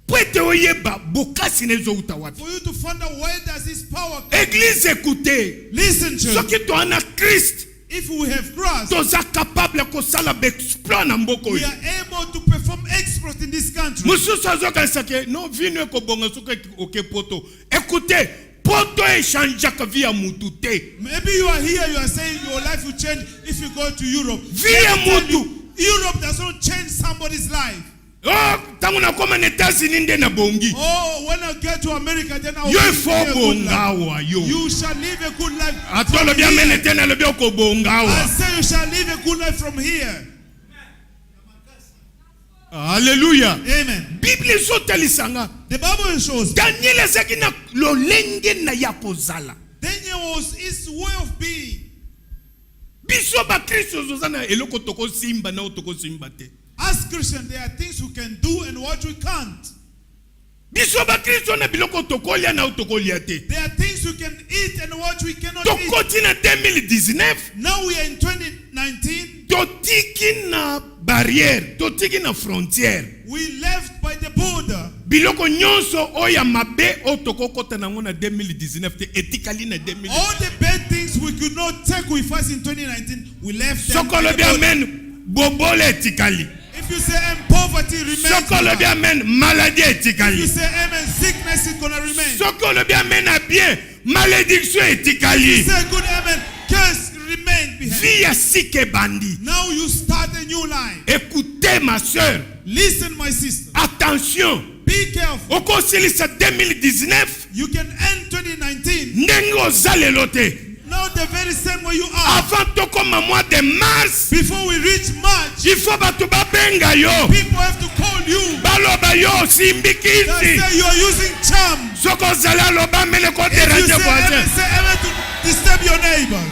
Pwete oyeba bokasi nezo uta wapi? For you to find out where does his power come. Église écoutez. Listen, church. Soki to ana Christ, If we have Christ, toza capable kosala exploit na mboko we yo. are able to perform exploits in this country. Mususu azokanisa ke non vino ekobonga soki oke poto. Écoutez, poto echangeaka vie ya mutu te. Maybe you are here, you are saying your life will change if you go to Europe. Vie ya Let me tell mutu. you, Europe does not change somebody's life. Oh, tangu nakoma na États-Unis nde na bongi. Oh, when I get to America, then I will Yo live ifo a good life. bongawa yo. You shall live a good life. Atolo from bia here. mene tena lobi I okobongawa. say you shall live a good life from here. Hallelujah. Amen. Bible ezotalisanga. The Bible shows Daniel azaki na lolenge na ya kozala. Daniel was his way of being. Biso ba Kristo zoza na eloko toko simba na otoko simba te. As Christians, there are things we can do and what we can't. Biso ba Kristo na biloko tokolia na otokolia te. There are things we can eat and what we cannot eat. Tokoti na 2019. Now we are in 2019. Totiki na barrière, totiki na frontière. We left by the border. Biloko nyonso oya mabe otoko kota nango na 2019 te etikali na 2019. All the bad things we could not take with us in 2019, we left them. Soko lobi amen, bobole etikali. If you say amen, poverty remains. Soko lobi amen, maladie If you etikali. say amen, sickness is gonna remain. Soko lobi amen a bien, malédiction etikali. Say good amen, curse remain behind. Vie ya sike bandi. Now you start a new life. Écoutez ma soeur, Listen, my sister. attention. Be careful. Okosilisa 2019, You can end 2019 ndenge oza lelo te. now the very same way you are. Avant tokoma mois de mars, Before we reach March, il faut bato babenga yo. people have to call you. Baloba yo They simbikisi. say you are using charm. Soko zala loba mele ko If you déranger say amen, voisin. say amen to disturb your neighbor.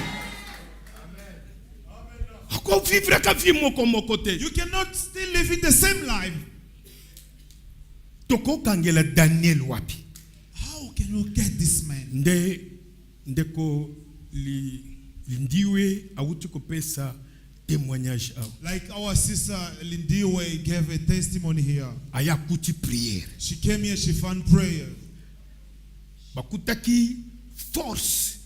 Ko vivre ka vie moko moko te. You cannot still live in the same life. Toko kangela Daniel wapi. How can you get this man? Ndeko lindiwe awuti kopesa témoignage au. Like our sister Lindiwe gave a testimony here. Aya kuti prière. She came here, she found prayer. Bakutaki force,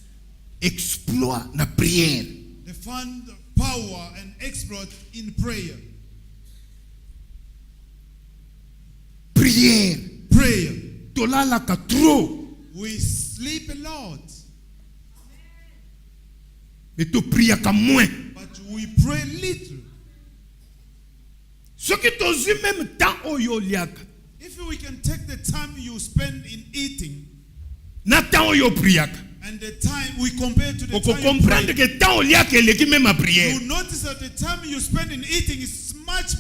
exploit na prière. They found power and exploit in prayer. Prière. Prayer. Tolala ka trop. We sleep a lot, Mais to priya ka moins. but we pray little. Soki tozu même temps oyo liaka. If we can take the time you spend in eating Na temps oyo priaka. and the time we compare to the Oko time you comprendre pray, que temps liaka eleki même a prière. you notice that the time you spend in eating is much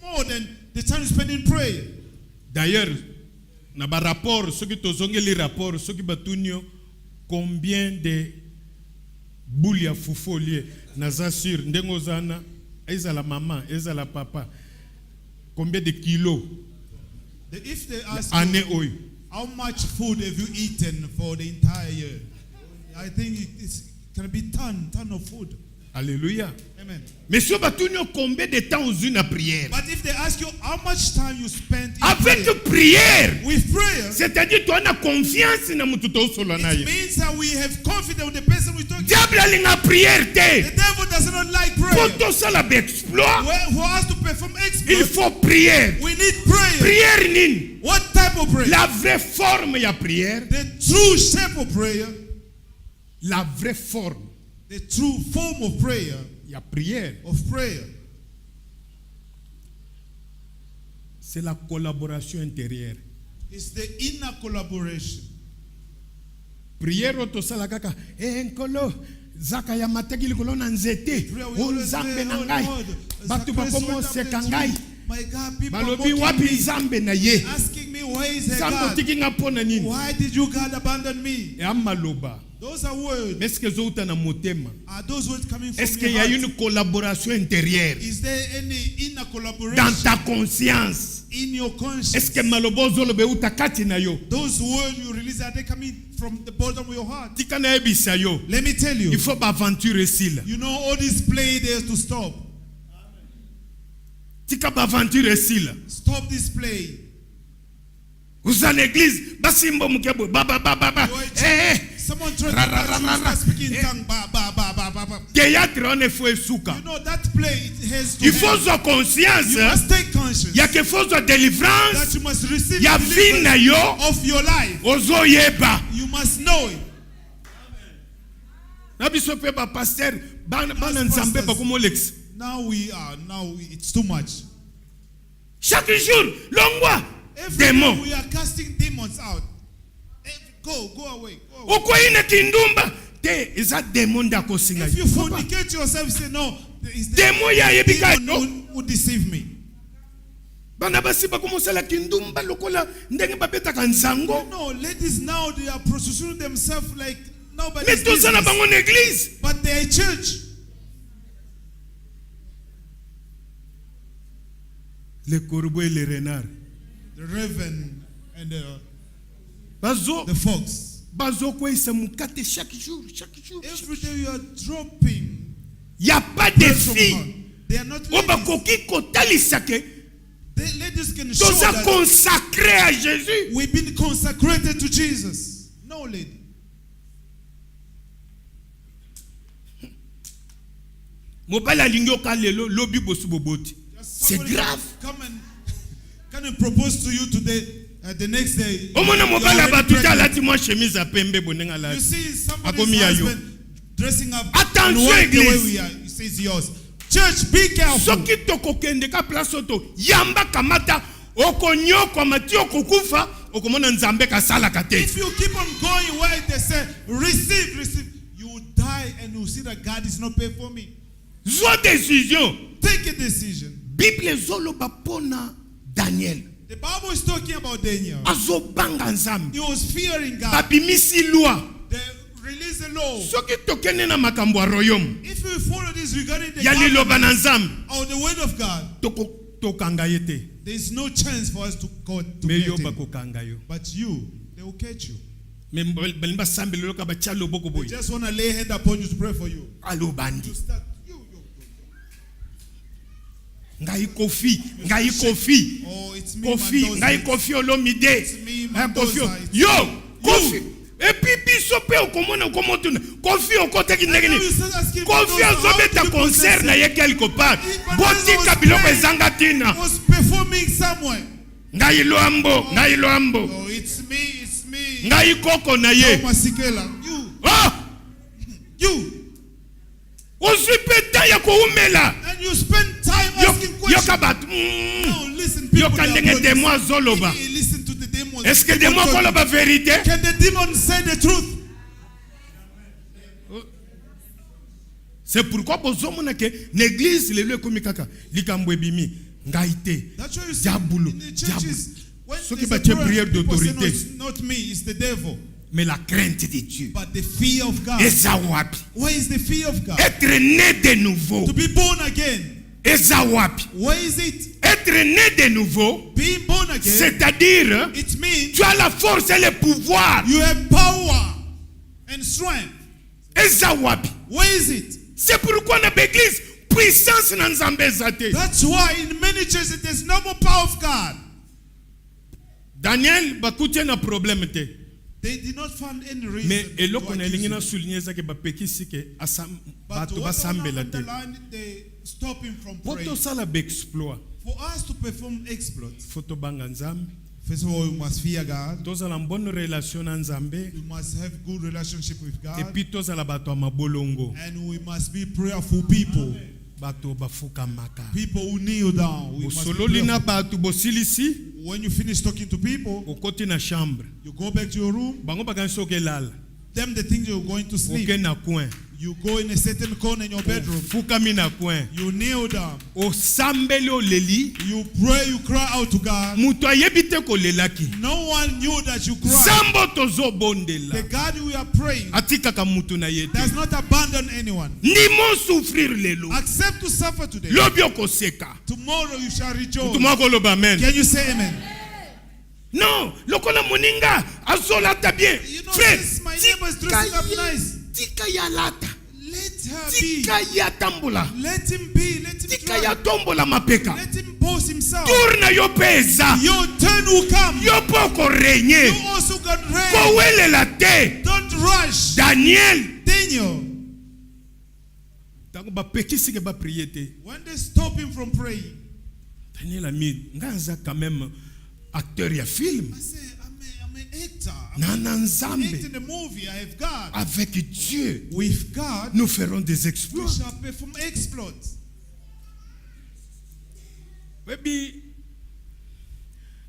more than the time you spend in prayer. D'ailleurs, na ba rapport, soki tozongeli rapport, soki batunio combien de boules ya fufu lié naza sur ndengo zana ezala maman, ezala papa. Combien de kilos If they ask année you, oyo? how much food have you eaten for the entire year, I think it can be ton of food. Alléluia. Amen. Mais si batunio combien de temps aux une prière? But if they ask you how much time you spent in Avec prayer, prière, with prayer, c'est-à-dire tu as confiance na mutu tosolo na it ye. means that we have confidence with the person we talking to. Diable alinga prière te. The devil does not like Pour prayer. tout ça la exploit, For us to perform il exploits, faut prière. we need prayer. Prière nini? What type of prayer? La vraie forme ya prière, The true shape of prayer, la vraie forme the true form of prayer, ya prière, c'est la collaboration intérieure. is the inner collaboration. Prière otosala kaka nkolo zaka ya mateki likolo na nzete Prayer we o always nzambe say, na "Oh ngai Lord, bato Zacharias bakomo went up oseka to ngai me. My God, people are balobi mocking wapi me, nzambe na ye asking me, where is the nzambe God? otiki nga mpo na nini Why did you God abandon me? ya maloba Those are words. est-ce que ezouta na motema Are those words coming from est-ce qu'il y your a heart? une collaboration intérieure Is there any inner dans collaboration ta conscience? in your conscience? Est-ce que maloba ozoloba euta kati na yo Those words you release, are they coming from the bottom of your heart? tika na yebisa yo Let me tell you. il faut baaventure esila You know, all this play there to stop. tika baaventure esila Stop this play. uza na église basimba mukebo baba baba You are a child. Someone tried to touch you, start speaking in tongue. Ba, ba, ba, ba, ba, ba. théâtre on faut esuka You know, that play, it has to il faut end. avoir conscience You must take conscience ya que faut avoir délivrance that you must receive ya the vie na yo deliverance of your life. ozoyeba You must know it. na biso pe ba pasteur bana As nzambe pastors. bakomolex Now it's too much. chaque jour longwa Every day démon we are casting demons out. Go away. Go away. okoyina kindumba te eza démon ndako singa If you fornicate yourself, say no. It's the démon ya yebika demon who deceive me. bana basi bakomosala kindumba lokola ndenge babetaka nzango No, ladies now they are prostituting themselves like mais nobody's toza na business. bango na église But they are church. le corbeau et le renard The raven and bazo the fox. bazokweyisa mukate chaque jour Every day you are dropping ya pas de bread from fille God. They are not o ladies. bakoki kotalisa ke The ladies can show toza that consacré à Jésus we've been consecrated to Jesus. No lady. Mobile alingi okalelo lobi bosu boboti. C'est Somebody grave. Come and propose to you today, the next day. Omona you mobile are already abatuta pregnant. alati mwa chemise ya pembe bonenga la. You see Akomi somebody's ya yo. husband dressing up Attention, in white the way église. we are. He says yours. Church, be careful. Soki tokokende ka place oto yamba kamata okonyoko mati okokufa okomona nzambe kasala kate. If you keep on going where they say, receive, you will die and you will see that God is not paying for me. Zwa décision. Take a decision. Bible zoloba pona Daniel. The Bible is talking about Daniel. Azobanga nzambe. He was fearing God. Babimisi loi. They released the law. Soki tokende na makambo ya royaume. If you follow this regarding the Ya liloba na government nzambe. or the word of God, Tokanga yete. there is no chance for us to go to Me get yo him. bakokanga yo. But you, they will catch you. Me balimba sambe lelo ka bachalo boko They boy. just want to lay hand upon you to pray for you. Alo bandi. You start, Ngai kofi. Oh, it's me, Kofi, Mandoza. ngai kofi olomide. It's me, Kofi. Mandoza. It's Yo, you. kofi. Et puis biso pe okomona okomotuna. Kofi okoteki And now ndegeni. you start asking Kofi Mandoza, how azobeta do you concert possess na it? ye quelque part. Mandoza Botika was biloko playing, ezanga tina. was performing somewhere. Ngai loambo. Oh, it's me. Ngai koko na ye. Thomas Sikela. You. Osipeta ya koumela. And you spend time asking questions. Yokabat. No, listen, people. Yoka ndenge demwa zoloba. Listen to the demons. Est-ce que demwa koloba vérité? Can the demons say the truth? C'est pourquoi bozomona ke l'église lelo ekomi kaka likambo ebimi ngai te. That's why you see Diabolo. in the churches, when Soki there's a batie prayer, prière people say, d'autorité. no, it's not me, it's the devil. Mais la crainte de Dieu. But the fear of God. Eza wapi? Where is the fear of God? Être né de nouveau. To be born again. Eza wapi? Where is it? Être né de nouveau, Being born again. c'est-à-dire It means tu as la force et le pouvoir. you have power and strength. Eza wapi? Where is it? C'est pourquoi dans l'église puissance na nzambe eza te. That's why in many churches there's no more power of God. Daniel bakutie na problème te. They did not find any reason. Mais to eloko na accuse elingi na him. souligner eza ke bapekisi ke But bato what basambela te. underline, they stop him from Po praying. tosala baexploit. For us to perform exploits, Fo tobanga nzambe. first of all, we must fear God. Tozala bonne relation na nzambe. We must have good relationship with Et God. puis tozala bato ya mabolongo. And we must be prayerful people. Bato bafukamaka. People who kneel down. We must be Bosololi na prayerful. bato bosilisi. When you finish talking to people, Okoti na chambre. you go back to your room. Bango bakanisi okelala. Them the things you're going to sleep. Oke na coin. You go in a certain corner in your bedroom. Fukami na coin. You kneel down. Osambeli oleli. You pray. You cry out to God. Muto ayebi te kolelaki. No one knew that you cried. Sambo tozobondela. The God we are praying Atikaka mutu na ye te. does not abandon anyone. Ndimo souffrir lelo. Accept to suffer today. Lobi okoseka. Tomorrow you shall rejoice. Tuma koloba amen. Can you say amen? Non, lokola moninga azolata bien. You know, Frère, this, my neighbor is dressing up nice. tika ya lata. Let her be. Tika ya tambola. Let him be. Let him Tika ya try. tombola mapeka. Let him boast himself. Tour na yo pesa. Your turn will come. Yo poko renye. You also got ready. Kowelela te. Don't rush. Daniel. Daniel, Tango bapekisi ke ba prier te. when they stop him from praying, Daniel ami, ngaza quand même acteur ya film. I say, I'm an actor. Na I'm acting nzambe. in the movie. I have God. Avec Dieu, With God, nous ferons des we exploits. shall perform exploits. Baby,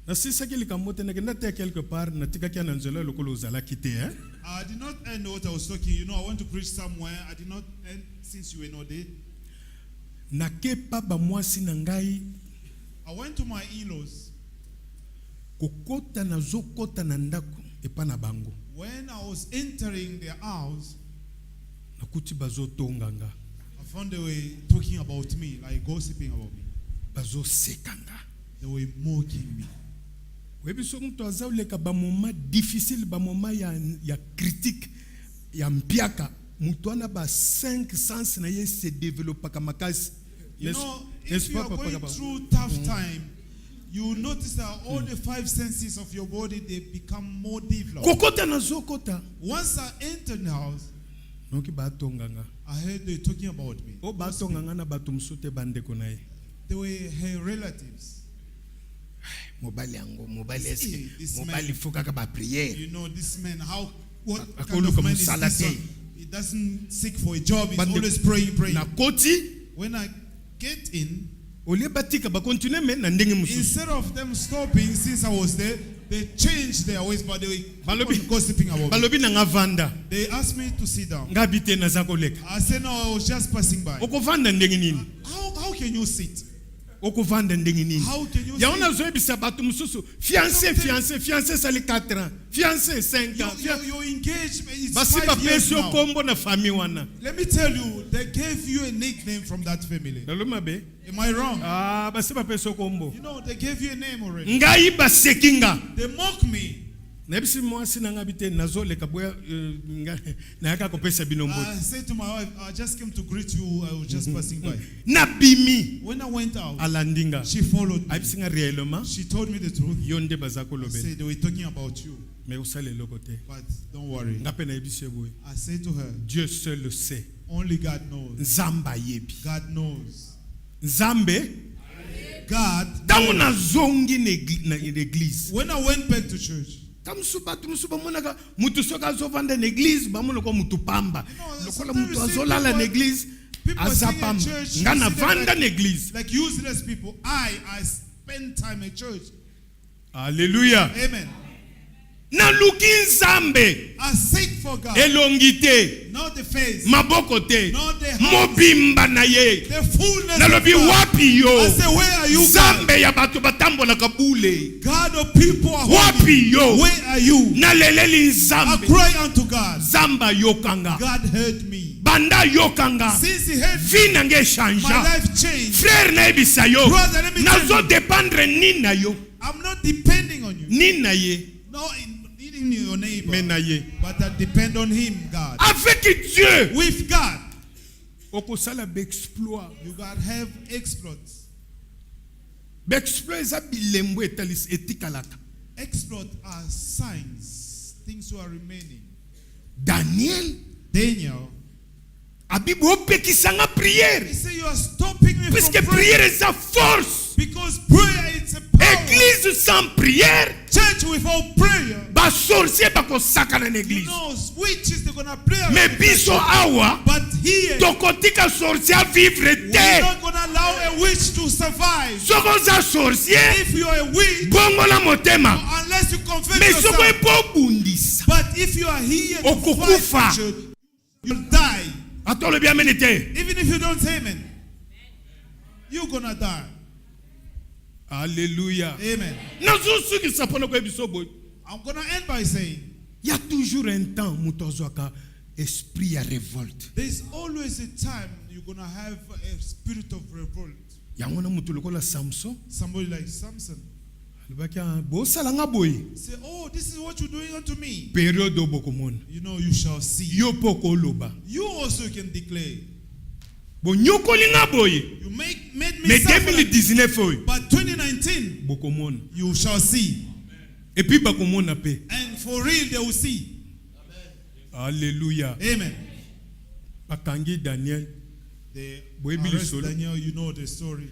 na sisaki likambo te nakenda te quelque part natikaki na nzela lokolo ozalaki te hein. I did not end what I was talking. You know, I went to preach somewhere. I did not end since you were not there. Nakepa ba mwasi na ngai I went to my in-laws. kokota na zokota na ndako epa na bango. When I was entering their house, Nakuti bazotonga nga. I found they were talking about me, like gossiping about me. Bazosekanga. They were mocking me. Webi so mtu azawuleka ba moment difficile, ba moment ya critique, ya mpiaka. Mtu ana ba 5 sens na ye se développa kamakasi. You know, if you are going through tough time, you notice that all the 5 senses of your body, they become more developed. Kokota na zokota. Once I entered the house, Noki batonga nga. I heard they talking about me. O bato ngangana bato msute bandeko na ye. They were her relatives. Mobali yango, mobali See, eske, this mobali man- fuka ka ba prière. You know, this man, what Akolo kind of comme man is salade. this one? He doesn't seek for a job. He's Bande- always praying. Na koti, When I get in, olie batika ba continue men na ndenge mususu. instead of them stopping since I was there, they changed their ways, but they keep Balobi- on gossiping about me. Balobi na nga vanda. They asked me to sit down. Nga bite na za koleka. I said, no, I was just passing by. Okovanda ndenge nini? How can you sit? Okovanda ndenge nini? How can you Ya ona sit? zoebisa bato mususu. Fiancé sali 4 ans. Fiancé 5 ans. Your engagement is Basi 5 years bapesi now. okombo na famille wana. Let me tell you, they gave you a nickname from that family. Lalo mabe. Am I wrong? Ah, basi bapesi okombo. You know, they gave you a name already. Ngai basekinga. They mock me. Nayebisi mwasi na nga bite nazoleka boya nayaka kopesa bino I mbote. said to my wife, I just came to greet you. I was just passing by. Nabimi When I went out, alandinga. she followed me. Ayebisi nga réellement She told me the truth. yo nde baza I kolobela. said they were talking about you, Mais osala eloko te. but don't worry. Nga pe nayebisi ye boye. I said to her, Dieu seul le sait. only God knows. Nzambe ayebi. God knows. Nzambe God. ntango nazongi na l'église. When I went back to church, Bato musu bamonaka mutu soki azovanda na église bamonaka mutu pamba. No, Lokola sometimes mutu you see azolala na people- église people aza sing at pamba. church, Nga you na see them vanda like- na église. like useless people. I spend time at church. Alléluia. Amen. Naluki Nzambe I seek for God, elongi te not the face, maboko te not the hands, mobimba na ye. the fullness of Nalobi God. wapi yo? I say, where are you, God? Nzambe ya bato batambolaka bule. God of people are Wapi holy. yo? Where are you? Naleleli I Nzambe. cry unto God. Nzamba yokanga. God heard me. Banda yokanga. Since He heard me, Vi nange my changea. life changed. Frère nayebisa yo. Brother, let me tell Nazo you. dépendre ni na yo. I'm not depending on you. Ni na ye. No, in your neighbor. Me na ye. But I depend on Him, God. Avec Dieu. With God, Okosala bexploit. you got have exploits. Bexploit eza bilembo etikalaka. Exploits are signs, things who are remaining. Daniel Daniel, abibu opekisanga prière. he said, you are stopping me Puisque from prière praying. eza force. Because prayer is a power. Église sans prière, Church without prayer, ba sorcier bakosakana na you église. know, witches, they're going to play around Mais with biso that church. awa But here, tokotika sorcier vivre we're te. not going to allow a witch to survive. Soko oza sorcier, If you are a witch, bongola motema. unless you confess Mais soko yourself. epo bundisa. But if you are here to Okukufa. fight the church, you'll die. Atolobi amene te. Even if you don't say amen, you're going to die. Alléluia. Amen. Nazosukisa mpona koyebisa boye. I'm going to end by saying, Il y a toujours un temps moto azwaka esprit ya révolte. there's always a time you're going to have a spirit of revolt. Yango na moto lokola Samson. Somebody like Samson. Alobaki bosala nga boye. Say, oh, this is what you're doing unto me. Période obokomona. You know, you shall see. Yo poko oloba. You also can declare. Bonyokoli nga boye. You made me Mais suffer like this. 2019 oyo But 2019, bokomona. you shall see. Et puis bakomona pe. And for real, they will see. Alléluia. Amen. Bakangi Daniel. They Boyebi arrest lisolo. Daniel, you know the story.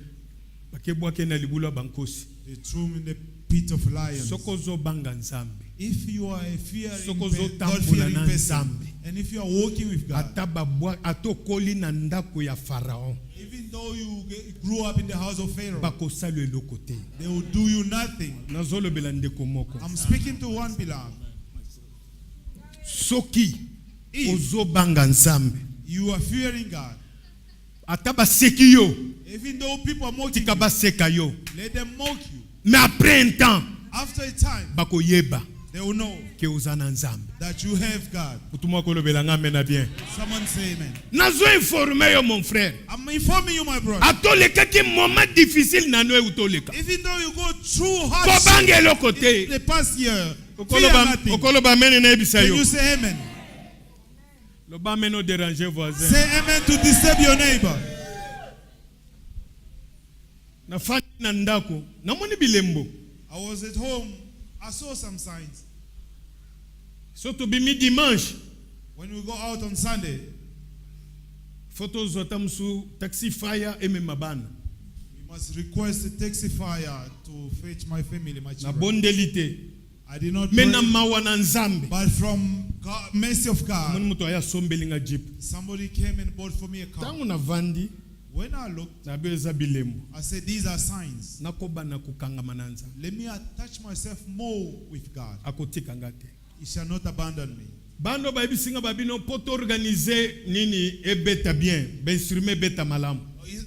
Bakebwake na libula bankosi. They threw him in the pit of lions. Soko zobanga Nzambe. If you are a fearing, Soko God-fearing zotambola na person, Nzambe. and if you are walking with God, Ata babwa atokoli na ndako ya Pharaon. even though you grew up in the house of Pharaoh, Bakosala eloko te. they will do you nothing. Nazolobela ndeko moko. I'm speaking to one beloved. Soki If ozobanga Nzambe. you are fearing God, Ata baseki yo. even though people are mocking Tika you, baseka yo. let them mock you. Mais après un temps, After a time, bakoyeba they will know ke oza na Nzambe. that you have God. Utuma kolobela nga mena bien. Someone say amen. Nazo informer yo mon frère. I'm informing you, my brother. Atolekaki moment difficile na no utoleka. Even though you go through hardship Kobanga eloko te. the past year, fear nothing. Okoloba mene na ebisa Can yo. you say amen? Loba meno déranger voisin. Say amen to disturb your neighbor. Na fani na ndako. Namoni bilembo. I was at home. I saw some signs. So to be mi dimanche. When we go out on Sunday, Photo zota musu taxi fire eme mabana. We must request a taxi fire to fetch my family, my Na children. bondelite. I did not pray, Mena mawana nzambe. but from God, mercy of God, Munu mutu aya sombelinga jeep. somebody came and bought for me a car. Tangu na vandi When I looked, na beza bilemu. I said, these are signs. Nakoba na kukanga mananza. Let me attach myself more with God. Akotika ngate. He shall not abandon me. Bando ba bisinga babino poto organiser nini ebeta bien, ba instrument beta malamu.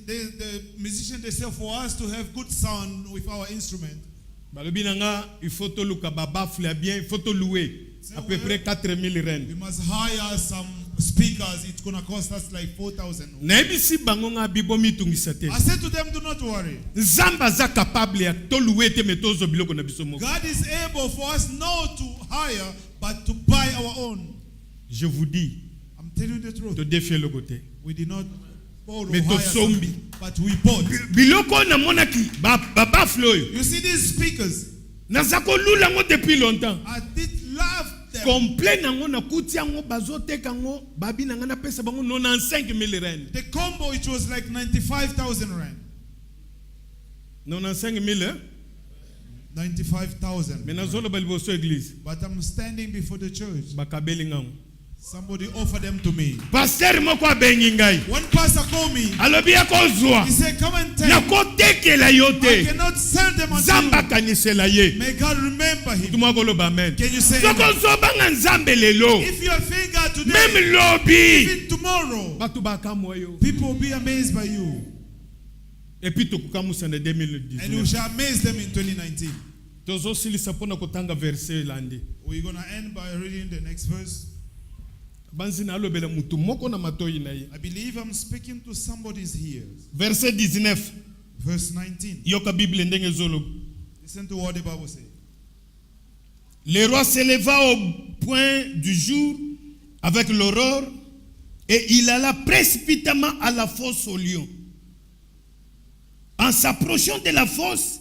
The musician, they say for us to have good sound with our instrument. Balobi nanga il faut to luka ba bafle bien, il faut to louer à peu près 4000 rand. We must hire some speakers. It's going to cost us like 4,000. Na ebisi bango nga bibomi tungisa te. I said to them, do not worry. Nzamba za capable ya to louer te metozo biloko na biso moko. God is able for us not to hire, but to buy our own. Je vous dis, I'm telling you the truth. to défier le côté. We did not borrow, Mais to hire sombi. something, but we bought. Biloko na monaki ba bafle oyo. You see these speakers? Nazako lula ngo depuis longtemps. I did love them. Complain nango na kuti yango bazoteka ngo babi nanga na pesa bango 95000 rand. The combo, it was like 95,000 rand. 95000 hein? 95,000. Mais nazolo ba liboso église. But I'm standing before the church. Bakabeli ngango. Somebody offered them to me. Pasteur moko abengi ngai. One pastor called me. Alobi akozwa. He said, come and take. Na kotekela yo I te. cannot send them unto Zamba you. kanisela ye. May God remember him. Tuma koloba amen. Can you say Soko amen? zobanga nzambe lelo. If you are thanking God today, Même lobi. even tomorrow, Batu bakamwa yo. people will be amazed by you. Et puis tokukamusa na And you 2019. shall amaze them in 2019. Tozo silisa pona kotanga verset landi. We're going to end by reading the next verse. Banzi na alobela mutu moko na matoyi na ye. I believe I'm speaking to somebody's ears. Verset 19. Verse 19. Yoka Bible ndenge zolo. Listen to what the Bible says. Le roi s'éleva au point du jour avec l'aurore et il alla précipitamment à la fosse au lion. En s'approchant de la fosse,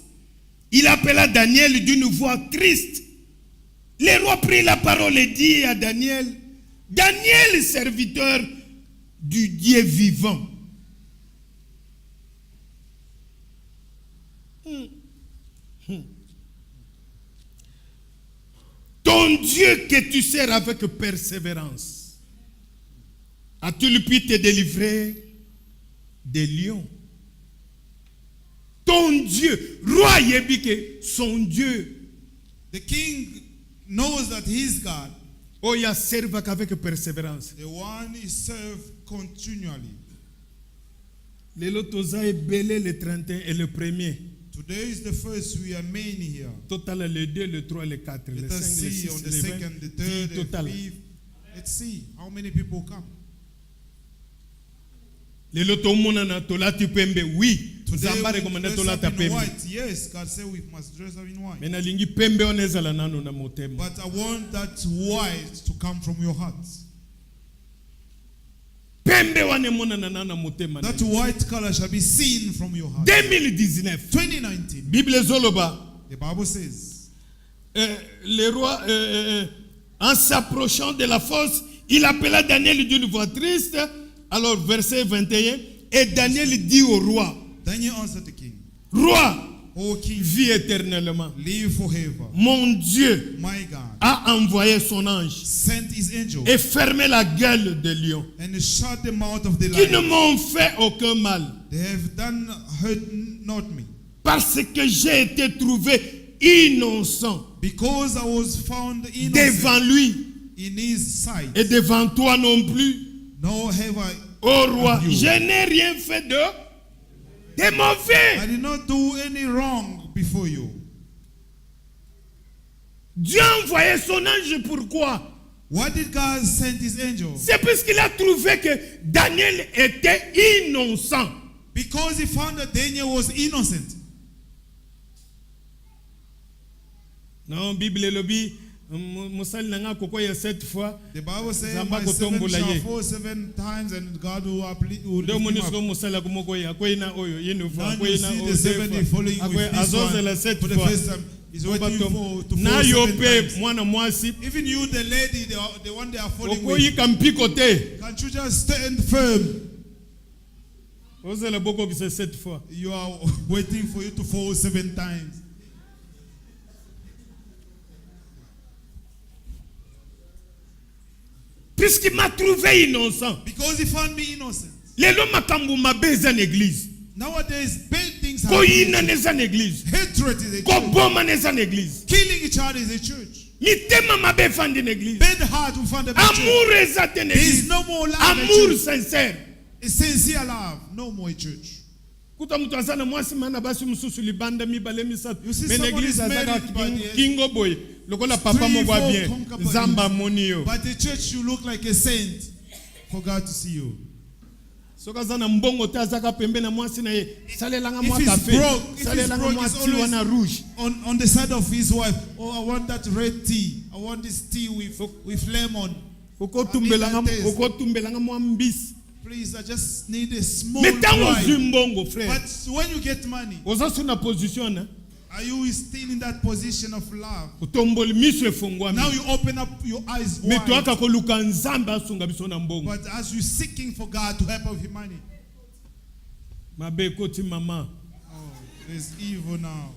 il appela Daniel d'une voix triste. Le roi prit la parole et dit à Daniel, Daniel, serviteur du Dieu vivant. Ton Dieu que tu sers avec persévérance, a-t-il pu te délivrer des lions? Ton Dieu, roi Yébike, son Dieu. The king knows that he's God. Oh, il a servi avec persévérance. The one is served continually. Les lotosa est belé le 31 et le 1er. Today is the first, we are many here. Total le 2, le 3, le 4, le Let us 5, le see 6, on the le 20. second, the third, the Total. fifth. Let's see how many people come. Les lotomona na tolati pembe, oui. Today Zamba we recommande dress tolata up in pembe. white. Yes, God said we must dress up in white. Mena lingi pembe onezala nano na motema. But I want that white to come from your heart. Pembe wane mona na nana motema. That white color shall be seen from your heart. 2019. 2019. Bible zoloba. The Bible says, Le roi, en s'approchant de la fosse, il appela Daniel d'une voix triste. Alors, verset 21, et Daniel dit au roi, Daniel answered the king, roi, O king, vis éternellement. live forever. Mon Dieu My God a envoyé son ange sent his angel et fermé la gueule des lions, and shut the mouth of the qui ne lion. m'ont fait aucun mal, They have done hurt not me, parce que j'ai été trouvé innocent because I was found innocent devant lui in his sight. et devant toi non plus. Nor have I. Ô roi, You. je n'ai rien fait de I mauvais. did not do any wrong before you. Dieu a envoyé son ange pourquoi? Why did God send his angel? C'est parce qu'il a trouvé que Daniel était innocent. Because he found that Daniel was innocent. Non, Bible lobi musali nanga koko ya 7 fois. The Bible says, Zamba my servant kotombola shall ye. fall 7 times and God will lift Ndio him munisiko up. musala kumoko ya kwena oyo yenu fois Now you kwena see oyo. the 70 following with this Azozela one 7 for the fois. first time. He's waiting for to Na fall yo 7 pe times. mwana mwasi Even you, the lady, the one they are falling with, okoyi kampiko te. can't you just stand firm? Ozela boko ki se 7 fois. You are waiting for you to fall 7 times. Puisqu'il m'a trouvé innocent. Because he found me innocent. Lelo makambu mabe eza na église. Nowadays, bad things happen. Koyina neza na église. Hatred is a church. Koboma neza na église. Killing each other is a church. Mitema mabe fandi na église. Bad heart will find a church. Amour eza te na There is église. no more love in a Amour church. sincère. A sincere love. No more a church. Kuta mtu azana mwasi mana basi mususu libanda mibale misatu. You see Mais someone is l'église azaka married, but yes. kingo boy. Lokola papa 3, moko 4 bien. concubines. Zamba monio. But the church, you look like a saint for God to see you. Soka zana mbongo te azaka pembe na mwasi na ye. Salelanga If mwa he's café. broke, Salelanga mwa it's ti wana rouge. on the side of his wife. Oh, I want that red tea. I want this tea with lemon. Oko I need that tumbelanga mwa mbisi. Please, I just need a small Metango bribe. zimbongo frère. But when you get money, Oza suna position na. are you still in that position of love? Utomboli miso efungwami. Now you open up your eyes Metu wide. aka koluka nzambe asunga biso na mbongo. But as you're seeking for God to help with money, Mabe koti mama. oh, there's evil now.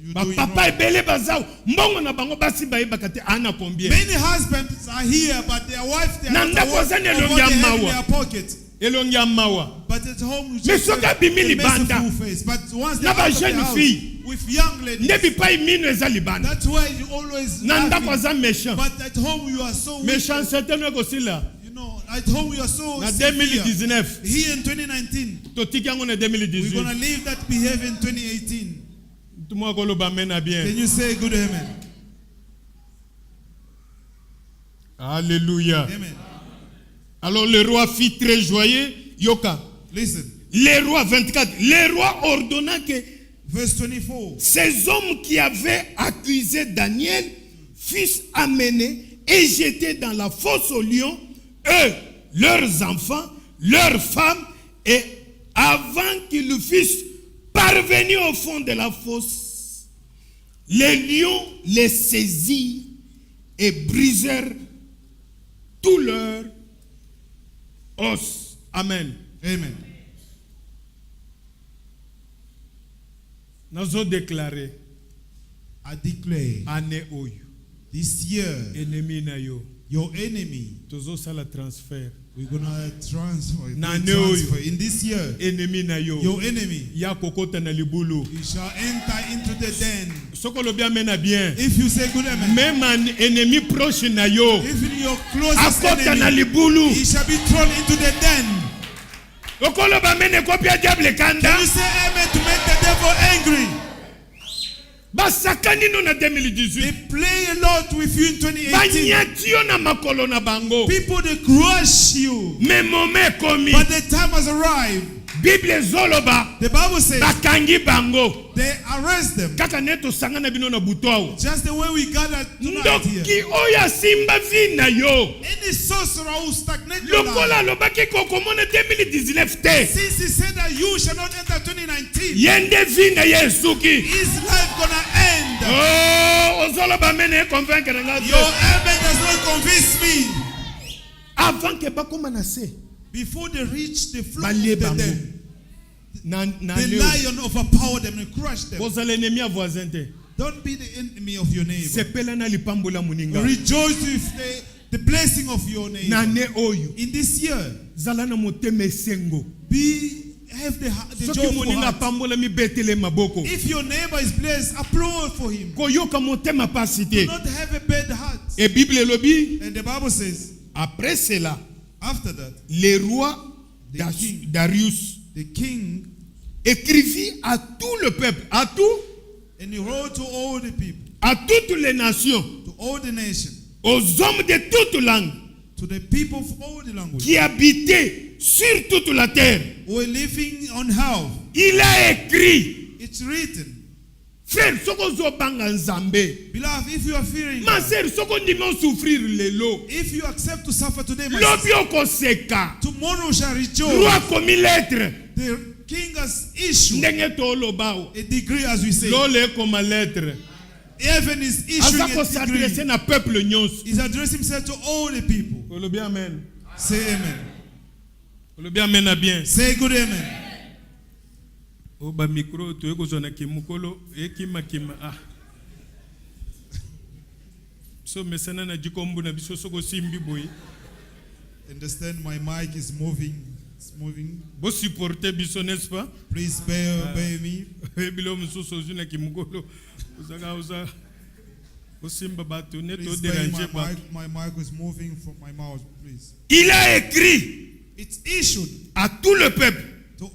You Ba doing papa wrong. ebele bazao. Mbongo na bango basi bayebaka te ana combien. Many husbands are here, but their wife they are Na not ndako aware zane of what elongi they ya have in mawa. their pocket. Elongi ya mawa. But at home, you Mais just soka have bimili a merciful banda. face. But once they Na out ba of the jeune house, fille. with young ladies, Nde bipai mino eza libanda. that's why you always Na ndako laughing. aza méchant. But at home you are so wicked. Méchant certainement kosila. You know, at home you are so Na severe. 2019. Here in 2019, Totiki yango na we're 2018. gonna leave that behavior in 2018. Tout le monde koloba mena bien. Can you say good amen? Alléluia. Amen. Alors le roi fit très joyeux. Yoka. Listen, Le roi 24. Le roi ordonna que verse 24. ces hommes qui avaient accusé Daniel fussent amenés et jetés dans la fosse aux lions, eux, leurs enfants, leurs femmes, et avant qu'ils fussent parvenus au fond de la fosse, les lions les saisirent et brisèrent tous leurs os. Amen. Amen. Nous avons déclaré I declare année oyo this year, ennemi na yo your enemy, tozo sala transfert we're gonna transfer. Na transfer. In this year, ennemi na yo your enemy, ya kokota na libulu he shall enter into the den. soko lo bien mena bien If you say good amen, même un ennemi proche na yo even your closest akota na enemy, libulu he shall be thrown into the den. okolo ba mene kopia diable Can kanda you say amen to make the devil angry? basakani no na They 2018 play a lot with you in 2018. banyati yo na makolo na bango People, they crush you. mais moment komi But the time has arrived. bible zoloba The Bible says bakangi bango they arrest them. kaka neto sangana bino na buto Just the way we gather tonight here. ndoki oyo asimba vi na yo Any sorcerer who stagnate your lokola life, alobaki kokomona 2019 te since he said that you shall not enter 2019, ye nde vi na ye esuki his life gonna end. ozoloba mene convaincre nga Your te amen does not convince me. avant ke bakoma na se Before they reach the floor of balie the bango den, na the leo lion overpower them and crush them. bozala ennemi ya voisin te Don't be the enemy of your neighbor. sepela na lipambola moninga Rejoice with the blessing of your neighbor. na ne oyo In this year, zala na motema esengo have the soki joyful moninga heart. apambola mibetele maboko If your neighbor is blessed, applaud for him. koyoka motema pasi Do te not have a bad heart. e bible elobi And the Bible says, après cela after that, le roi The king. Darius the king, écrivit à tout le peuple, à and he wrote to all the people, à toutes les nations, to all the nations, aux hommes de toutes langues to the people of all the languages qui habitaient sur toute la terre. who are living on hell. Il a écrit, It's written, frère, soko zobanga nzambe. beloved, if you are fearing Ma God, sœur, soko ndimo souffrir lelo. if you accept to suffer today, my Lobi sister, okoseka. tomorrow shall Roi rejoice. komi lettre. The king has issued Ndenge tolobao. a degree, as we say. Lole koma lettre. Heaven is issuing Aza ko a s'adresser degree. na peuple nyonso. He's addressing himself to all the people. Kolobi amen. Say amen. Le bien mena bien. Say good amen. Oba micro to eko zona kimukolo ekima kima ah. So mesana na jikombu na biso soko simbi boy. Understand my mic is moving. It's moving. Bo supporter biso n'est-ce pas? Please obey me. Bilo msuso zuna kimukolo. Uzaga uza. Osimba batu ne to Please obey déranger pas. my mic is moving from my mouth, please. Il a écrit It's issued à tout le peuple, to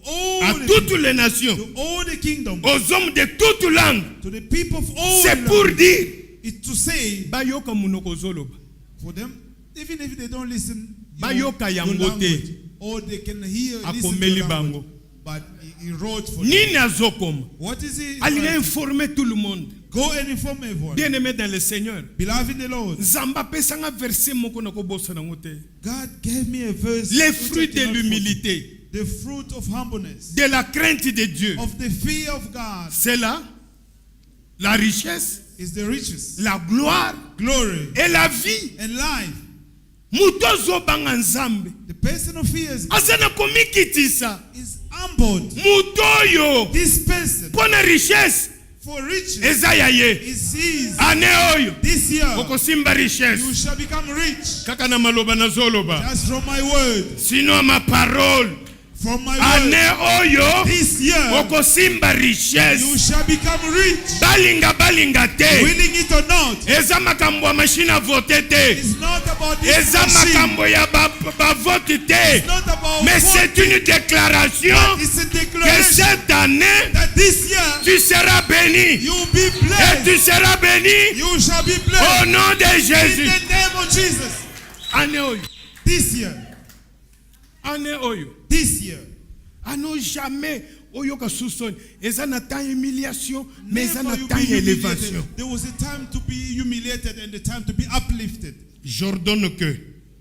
à all toutes les nations, to all the kingdom, aux hommes de toutes langues. to the people of all C'est pour languages. dire It's to say bayoka munoko zoloba. for them, even if they don't listen, Bayoka your yango language, te. or they can hear listen to Akomeli your language, bango. but he wrote for them. Nini azokoma. What is it? Il a informé tout le monde. Go and inform everyone. Bien aimé dans le Seigneur. Beloved in the Lord, Nzamba pesanga verset moko na kobosa na ngote. God gave me a verse. Les which I fruits de cannot l'humilité, forget. The fruit of humbleness, de la crainte de Dieu. of the fear of God, C'est là la richesse, is the riches, la gloire glory, et la vie. and life. Muto zobanga nzambe. The person who fears God Azana komikitisa. is humbled. Muto yo. This person, Pona richesse. for riches, Eza ya ye. is his. Ane oyo. This year, Okosimba you richesse. shall become rich. Kaka na maloba na zoloba. That's from my word. Sinon ma parole. From my Ane word. oyo. This year, Okosimba you richesse. shall become rich. Balinga te. Willing it or not, Eza makambo ya machine a voter te. it's not about this Eza machine. makambo ya ba vote te. It's not about Mais c'est voting. une déclaration It's a que declaration cette année that this year tu seras béni you will be et blessed. tu seras béni You shall be au blessed nom de in Jésus. the name of Jesus. Année oyo, This year, année oyo, this year, année jamais oyo ka sousson. Eza na temps humiliation, mais eza na never you temps be élévation. humiliated. There was a time to be humiliated and a time to be uplifted. J'ordonne que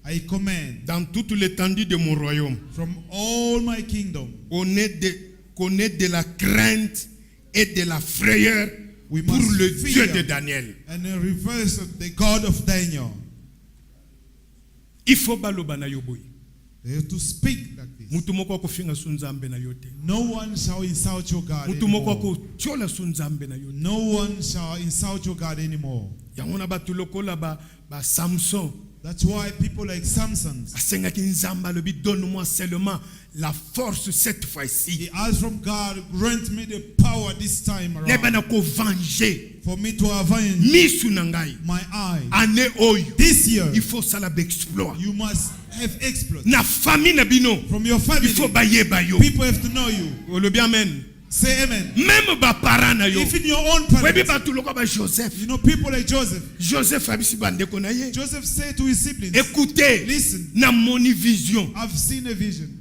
I command dans toute l'étendue de mon royaume, from all my kingdom, qu'on ait de la crainte et de la frayeur we pour must le fear Dieu de Daniel. and reverse the God of Daniel. Il faut baloba na yo boy. They have to speak like this. Mutu moko akofinga su nzambe na yo te. No one shall insult your God Mutu moko anymore. akotiola su nzambe na yo te. No one shall insult your God anymore. Yango na bato lokola ba Samson That's why people like Samson, asengaki nzambe alobi donne-moi seulement la force cette he fois-ci. asked from God, grant me the power this time Neba around na ko venger for me to avenge misu na ngai. my eye. Ane oyo This year, il faut sala ba exploit. you must have exploits Na famille na bino from your il family. faut bayeba yo. People have to know you. Olobi amen. Say amen. Même ba parents na yo. Even your own Webi parents. bato lokola ba Joseph. You know, people like Joseph. Joseph abisi bandeko na ye. Joseph said to his siblings, Écoutez, listen, na moni vision. I've seen a vision.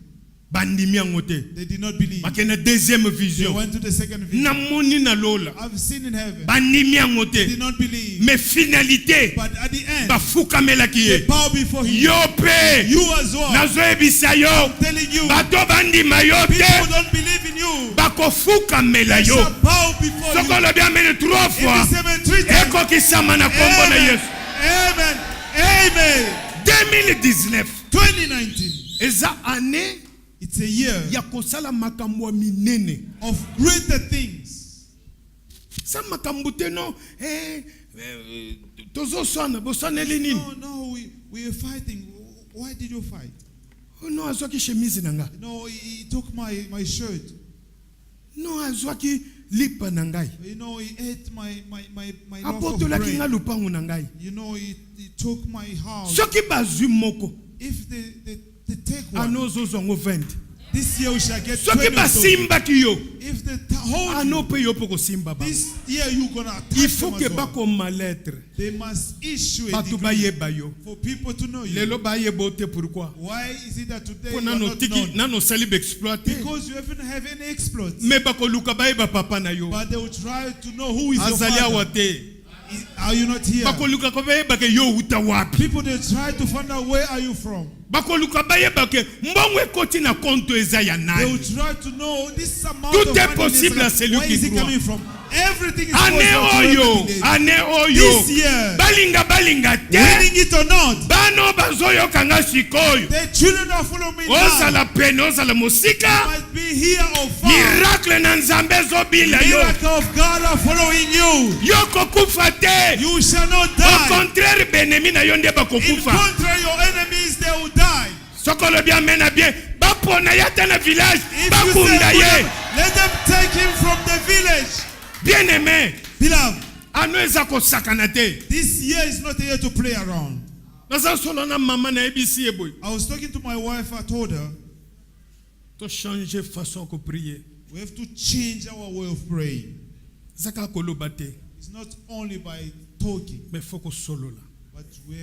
Bandimi yango te. They did not believe. Bakena deuxième They vision. went to the second vision. Na moni na lola. I've seen in heaven. Bandimi yango They te. did not believe. Mais finalité But at the end, bafukamelaki they ye. bow before him. Yo pe You as well. nazoyebisa yo Telling you, bato bandima yo people te don't believe in you. bakofukamela They yo shall bow before soko you. olobi amene 3 If fois it's 73 times, ekokisama na kombo na amen, yesu. amen, amen. 2019 2019, eza année it's a year ya kosala makambo ya minene. of greater things. Sa makambo te no tozoswana boswaneli nini. No, we are fighting. Why did you fight? No azwaki chemise na nga. No, he took my shirt. No azwaki lipa na ngai. You know, he ate my loaf of Apotolaki nga bread. lupango na ngai. You know, he took my house. Soki bazwi moko If they take one, anozozwa ngo 20. this year we shall get Soki 20 of those. basimbaki yo If they hold ano you, mpe yo mpe kosimba ba. this year you're gonna Il attack faut them que as well. bakoma lettre They must issue a bato decree bayeba yo. for people to know you. Lelo bayeba o te pourquoi? Why is it that today Po you are nano not tiki known? nano sali ba exploiter. Because you haven't have any exploits. Me bakoluka bayeba papa na yo. But they will try to know who is your Azali awa father. te. Are you not here? Bakoluka ko bayeba ke yo uta wapi. People they try to find out where are you from. Bakoluka bayeba ke mbongo ekoti na konto eza ya They nani. will try to know this amount Tout of est money. possible Where à celui qui is it croit. coming from? Everything is Année possible to oyo oyo believe. ane oyo This year, balinga te winning it or not, bano bazoyokanga sikoyo the children are following me now. ozala pene ozala mosika Might be here or far. miracle na nzambe ezobila yo Miracle of God are following you. yo kokufa te You shall not au die. contraire benemi na yo nde In bakokufa contrary, your enemies, they will die. sokolo bien mena bien bapona ya te na village If you bakunda say, ye let them take him from the village. bien aimé Beloved, ano eza kosakana te this year is not a year to play around. naza solo na mama na yebisi ye boye I was talking to my wife. I told her, tochange façon ya koprier we have to change our way of praying. eza kaka koloba te It's not only by talking, mais faut kosolola but we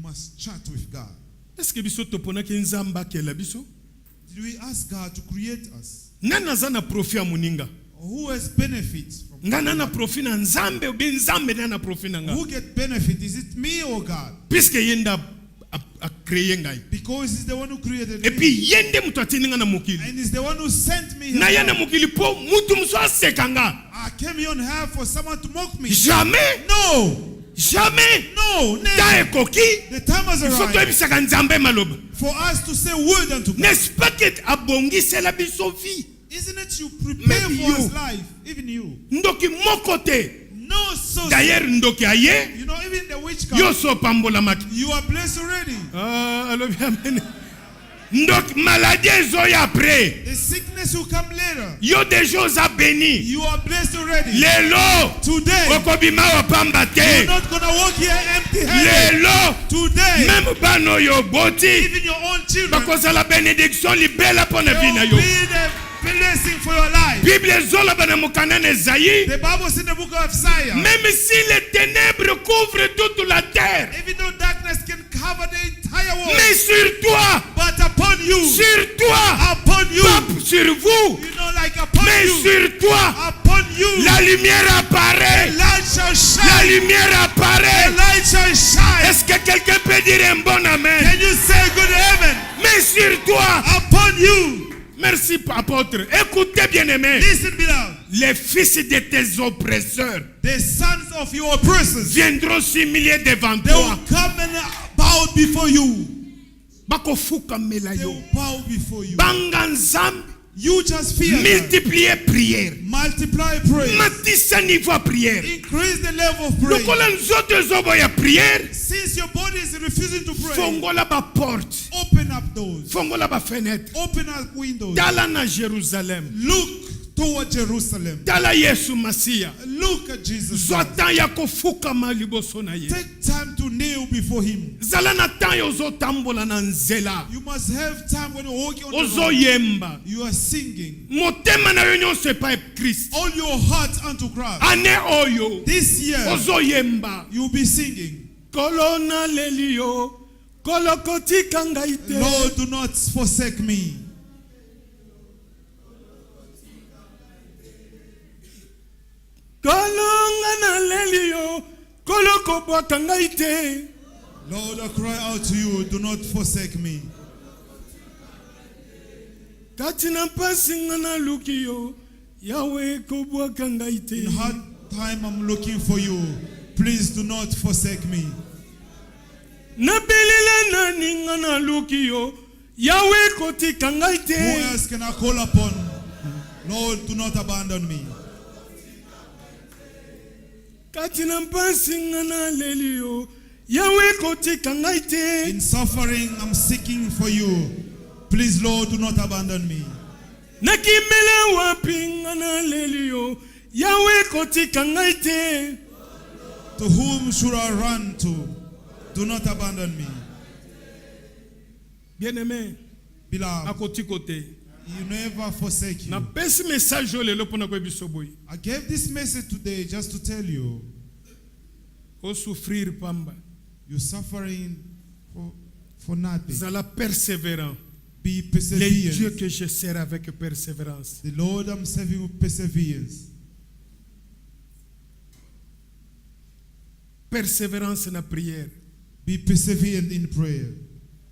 must chat with God. eske biso toponaki nzambe akela biso Did we ask God to create us? nani aza na profit ya moninga Who has benefits from nga na na profit na nzambe obi nzambe na na profit na nga Who get benefit? Is it me or God? puisque ye nde akreye ngai Because He's the one who created et me. puis ye nde moto atindi nga na mokili And He's the one who sent me na here. ye na mokili mpo mutu mosu aseka nga I came here on earth for someone to mock me. jamais No, jamais no, ta never. ekoki The time has il faut arrived toyebisaka nzambe maloba for us to say word unto God. n'est-ce pas que abongisela biso vie Isn't it you prepare Maybe for His you. life? Even you. ndoki moko te No, so d'ailleurs ndoki aye you know, even the witch yo comes. so opambolamaki You are blessed already. alobi amene ndoki maladie ezoya après The sickness will come later. yo deja oza béni You are blessed already. lelo Today, okobima opamba you're te not gonna walk here empty-handed. lelo Today, même bana oyo oboti even your own children bakozala bénédiction libela mpo na vi na will yo be the blessing for your life. bible ezoloba na mokanda na Esaïe The Bible says in the book of Isaiah, même si les ténèbres couvrent toute la terre even though darkness can cover the entire world, mais sur toi but upon you, pas sur vous you know, like upon mais you, sur toi upon you, la lumière apparaît light shall la shine. lumière The apparaît light shall shine. est-ce que quelqu'un peut dire un bon amen Can you say good heaven? mais sur toi Upon you. merci apôtre écoutez bien aimé Listen, beloved. les fils de tes oppresseurs The sons of your oppressors, viendront s'humilier devant they will toi come and bow before you. bakofukamela They yo will bow before you. banga nzambe You just fear God. multiplier prière Multiply praise. matisa niveau ya prière Increase the level of praise. lokola nzoto ezoboya prière Since your body is refusing to pray, fongola baporte open up doors. fongola bafenetre Open up windows. tala na Jérusalem Look toward Jerusalem. tala Yesu Masiya Look at Jesus. zwa temps ya kofukama liboso na ye Take time to kneel before Him. zala na temps ya ozotambola na nzela You must have time when you're walking on the road. ozoyemba You are singing. motema na yo nyonso epai ya Christ All your heart unto Christ. ane oyo This year, ozoyemba you'll be singing. kolo naleli yo kolo kotika ngai te Lord, do not forsake me. kolonga naleli yo kolo kobwaka ngai te Lord, I cry out to you, do not forsake me. kati na mpasi nga naluki yo yawe kobwaka ngai te In hard time, I'm looking for you. Please do not forsake me. nabelela nani nga naluki yo yawe kotika ngai Who te else can I call upon? Lord, do not abandon me. kati na mpasi nga naleli yo yawe kotika ngai te In suffering, I'm seeking for you. Please, Lord, do not abandon me. nakimela wapi nga naleli yo yawe kotika ngai te To whom should I run to? Do not abandon me. bien-aimé Beloved, akotiko te He never forsake you. napesi message oyo lelo mpona koyebiso boye I gave this message today just to tell you, osouffrir pamba you're suffering for nothing. zala persévérant Be les perseverance. dieux que je sers avec persévérance The Lord I'm serving with perseverance. persévérance na prière Be perseverant in prayer.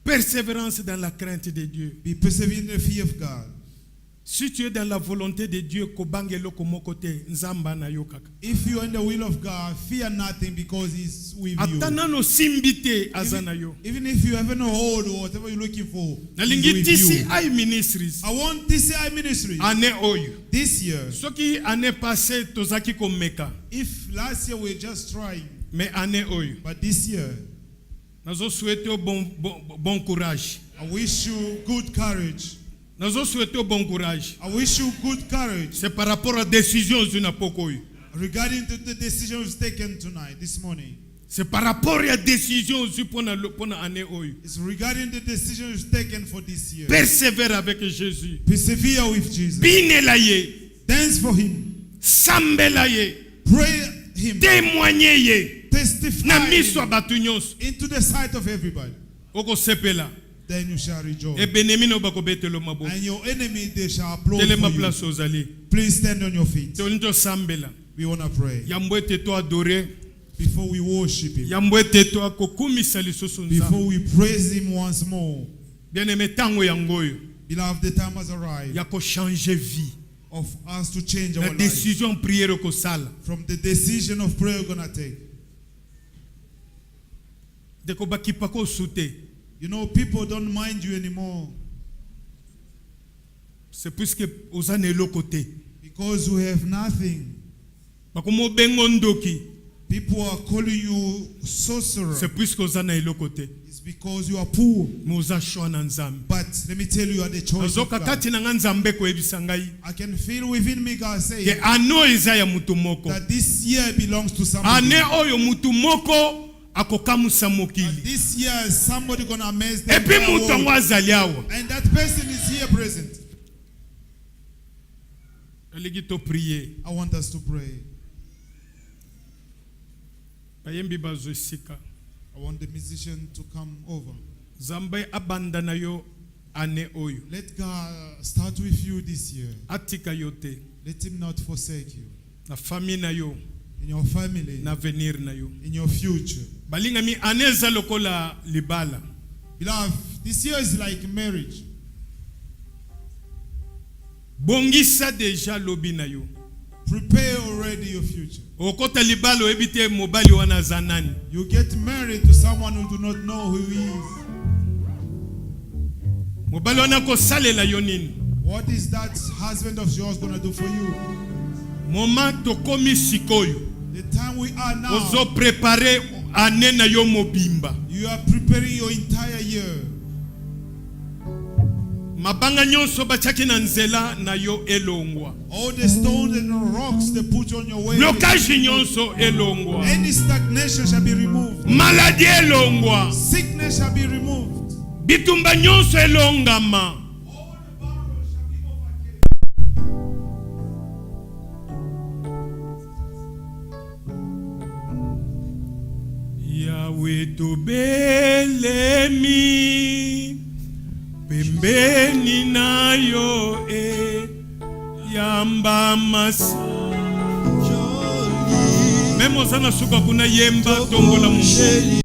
persévérance dans la crainte de Dieu Be perseverant in the fear of God. Si tu es dans la volonté de Dieu, kobangelo komokote nzamba na yo kaka. If you are in the will of God, fear nothing because He's with you. Atana no simbite azana yo. Even if you haven't hold or whatever you're looking for, He's Nalingi with tisi you. ai ministries. I want TCI ministry Ane oyo. this year. Soki ane passé tozaki komeka. If last year we were just trying, Mais ane oyo. but this year, Nazo souhaite bon courage. I wish you good courage. Nazo souhaite bon courage. I wish you good courage C'est par rapport à décision zuna pokoyo. regarding to the decision you've taken tonight, this morning. C'est par rapport à décision zu pona ane oyo. It's regarding the decision you've taken for this year. Persévère avec Jésus. Persevere with Jesus. Binela ye. Dance for Him. Sambela ye. Pray Him. Témoigner ye. Testify Na miso Him batu nyonso. into the sight of everybody. Oko sepela. Then you shall rejoice. E benemi no bakobetelo mabo. And your enemy, they shall applaud Telema for you. place ozali. Please stand on your feet. Tonito sambela. We want to pray. Yambwete to adorer. Before we worship Him. Yambwete to akokumisa lisusu nzambe. Before we praise Him once more. Bien-aimé tango yangoyo. Beloved, the time has arrived Yako changer vie. of us to change La our lives. décision prière ko sala. From the decision of prayer we're going to take. Deko bakipa ko sute. You know, people don't mind you anymore C'est puisque ozane lo côté. because you have nothing. Bakomo bengo ndoki. People are calling you sorcerer. C'est puisque ozana elo côté. It's because you are poor. Moza shona nzambe. But let me tell you, you are the choice of Azoka God. kati na nzambe ko ebisa ngai. I can feel within me God Ke saying ano eza ya mutu moko. that this year belongs to somebody. Ane oyo mutu moko akokamusa mokili. This year is somebody going to amaze them. Et puis mutu ngo azali awa. And that person is here present. Eligi to prier. I want us to pray. Bayembi bazo sika. I want the musician to come over. Zambe abandana yo ane oyo. Let God start with you this year. Atika yote. Let Him not forsake you. Na famille na yo. In your family, Na venir na yo. in your future. Balinga mi aneza lokola libala. Beloved, this year is like marriage. Bongisa deja lobi na yo. Prepare already your future. Okota libalo ebite mobali wana zanani. You get married to someone who do not know who he is. Mobali wana ko salela yo nini? What is that husband of yours going to do for you? Moment tokomi sikoyo. The time we are now, Ozo prepare ane na yo mobimba. you are preparing your entire year. Mabanga nyonso bachaki na nzela na yo elongwa. All the stones and the rocks they put on your way. Blokaji nyonso elongwa. Any stagnation shall be removed. Maladie elongwa. Sickness shall be removed. Bitumba nyonso elongama. All the barrels shall be overcame. Yahweh tobelemi pembeni na yo yamba masi. Même osana suka kuna yemba tongola Mungu.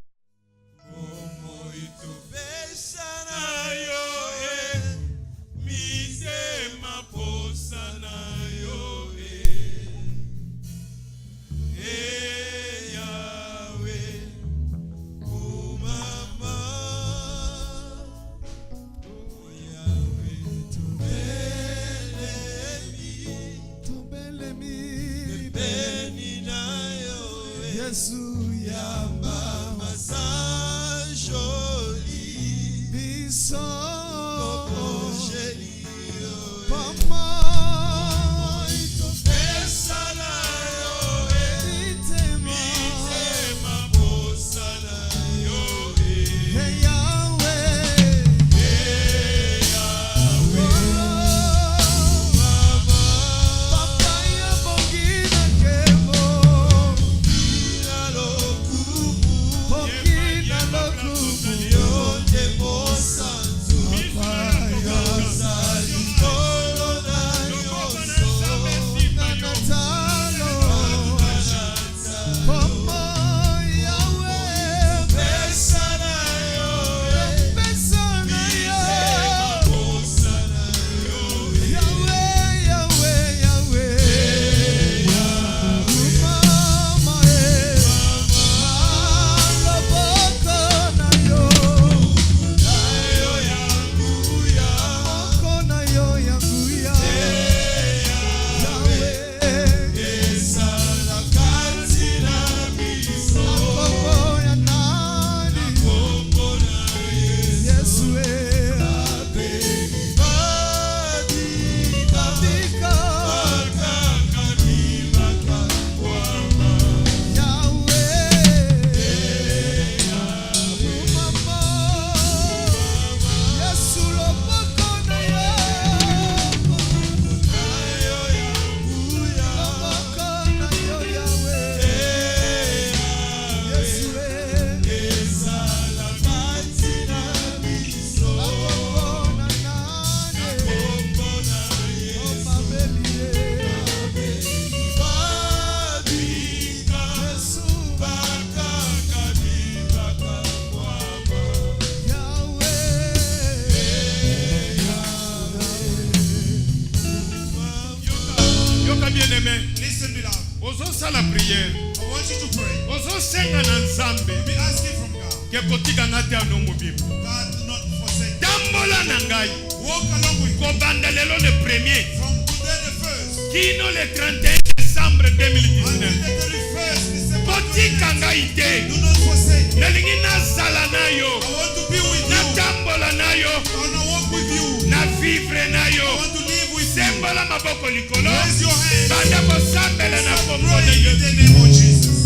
osala prière I want you to pray. ozosenga na nzambe Be asking from God. ke kotika nga te ano mobimba God do not forsake. tambola na ngai Walk along with me. kobanda lelo le premier From today the first kino le 31 décembre until 2019 the 31st December. kotika ngai te Do not forsake. nalingi nazala na yo I want to be with you. natambola na yo I want to walk with you. na vivre na I yo want to live with you. sembola maboko likolo Raise your hands. banda kosambela na kombo na Pray in Yesu. the name of Jesus.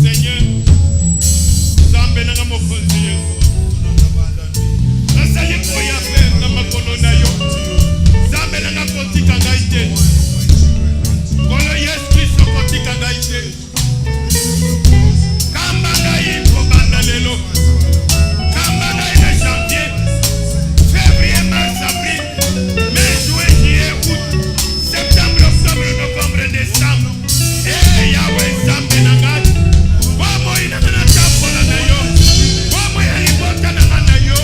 Seigneur nzambe nanga mokonzi yesu Do not abandon me. nazali koya mpe na makolo na yo nzambe nanga kotika ngai te kolo yesu kristo kotika ngai te kamba ngai kobanda lelo kamba ngai na janvier février mars avril mai juin juillet août septembre octobre novembre décembre yawe nzambe na ngai bomoi nanga natambola na yo bomoi ya libota nanga na yo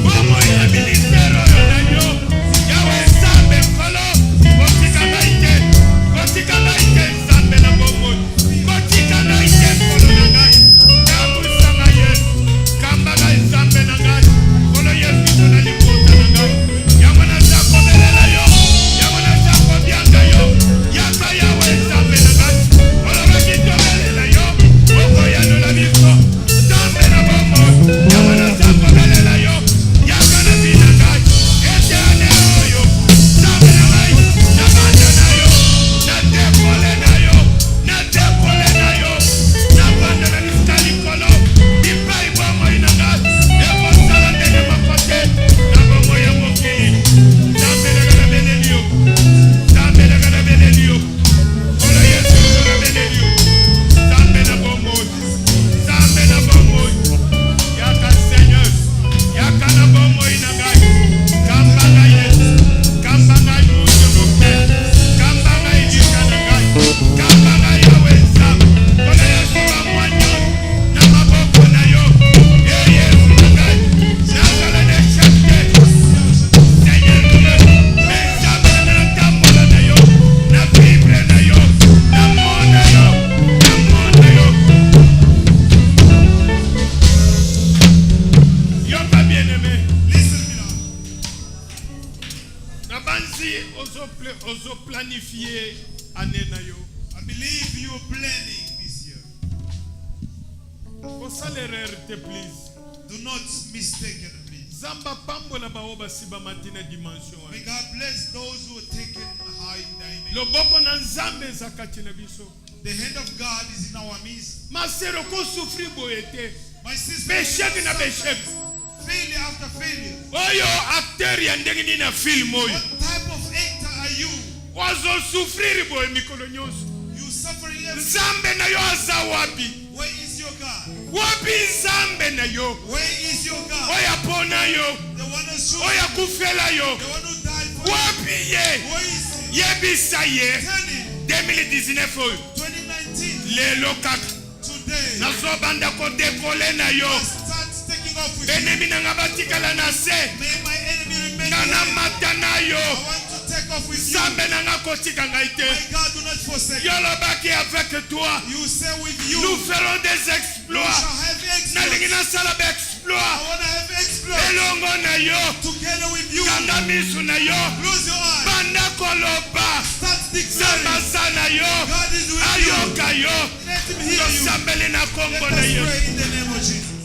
bomoi ya ministère oyo na yo yawe nzambe nkolo kotika ngai te nzambe na bomoi kotika ngai te nkolo na ngai tambwisanga yesu kamba ngai nzambe na ngai nkolo yesu kristo na libota na ngai yango naza kobelela yo yango naza kobianga yo yaka yawe nzambe na ngai olobaki tobelela yo okoyanola biso nzambe na bomoi yango naza kobelela yo yaka na bina ngai eterne oyo nzambe na ngai nabanda na yo nadekole na yo nabanda na lisika likolo bipai bomoi na ngai ekosala ndenge moko te na bomoi ya mokili nzambe nanga na beleli yo nzambe nanga na beleli yo kolo yesu na beleli yo nzambe na bomoi yaka seigneur yaka na bomoi na ngai kamba ngai yesu kamba ngai mutu moke kamba ngai lika na ngai kamba ngai yawe nzambe kolo yesu bamwanyo na maboko na yo yesu na ngai nazala na eshate seigneur nzambe na natambola na yo na vivre na yo na mona yo yoka bien-aimé Listen me now. nabanzi ozoplanifie ane na yo I believe you are planning this year. kosala erreur te please Do not mistake it, please. zamba pambola bao basi bamati na dimension May wana. God bless those who are taken high in dimension. loboko na nzambe eza kati na biso The hand of God is in our midst. masero kosufri boye te My sister, beshek na beshek failure after failure. oyo acteur ya ndenge nini na film oyo What type of actor are you? wazosufriri boye mikolo nyonso You suffering every. nzambe na yo aza wapi Where is your God? wapi nzambe na yo Where is your God? oyo apona yo The one who should. oyo akufela yo The one who died for you. wapi ye Where is he? yebisa ye Tell him. 2019 oyo 2019. lelo kaka Today. nazobanda kodekole na yo Start taking off with you. enemi nanga batikala na se May my enemy remain nga na behind. mata na yo I want to take off with you. nzambe nanga kotika ngai te My God, do not forsake. yolobaki avec toi You say with you. nous ferons des We exploits shall have nalingi exploits. nasala I baexploit want to have exploits. elongo na yo Together with you. kanga misu na yo Close your eyes. banda koloba Start declaring. zambaza na yo God is with you. ayoka yo Let him hear you. tosambeli na Let kombo us na yo pray in the name of Jesus.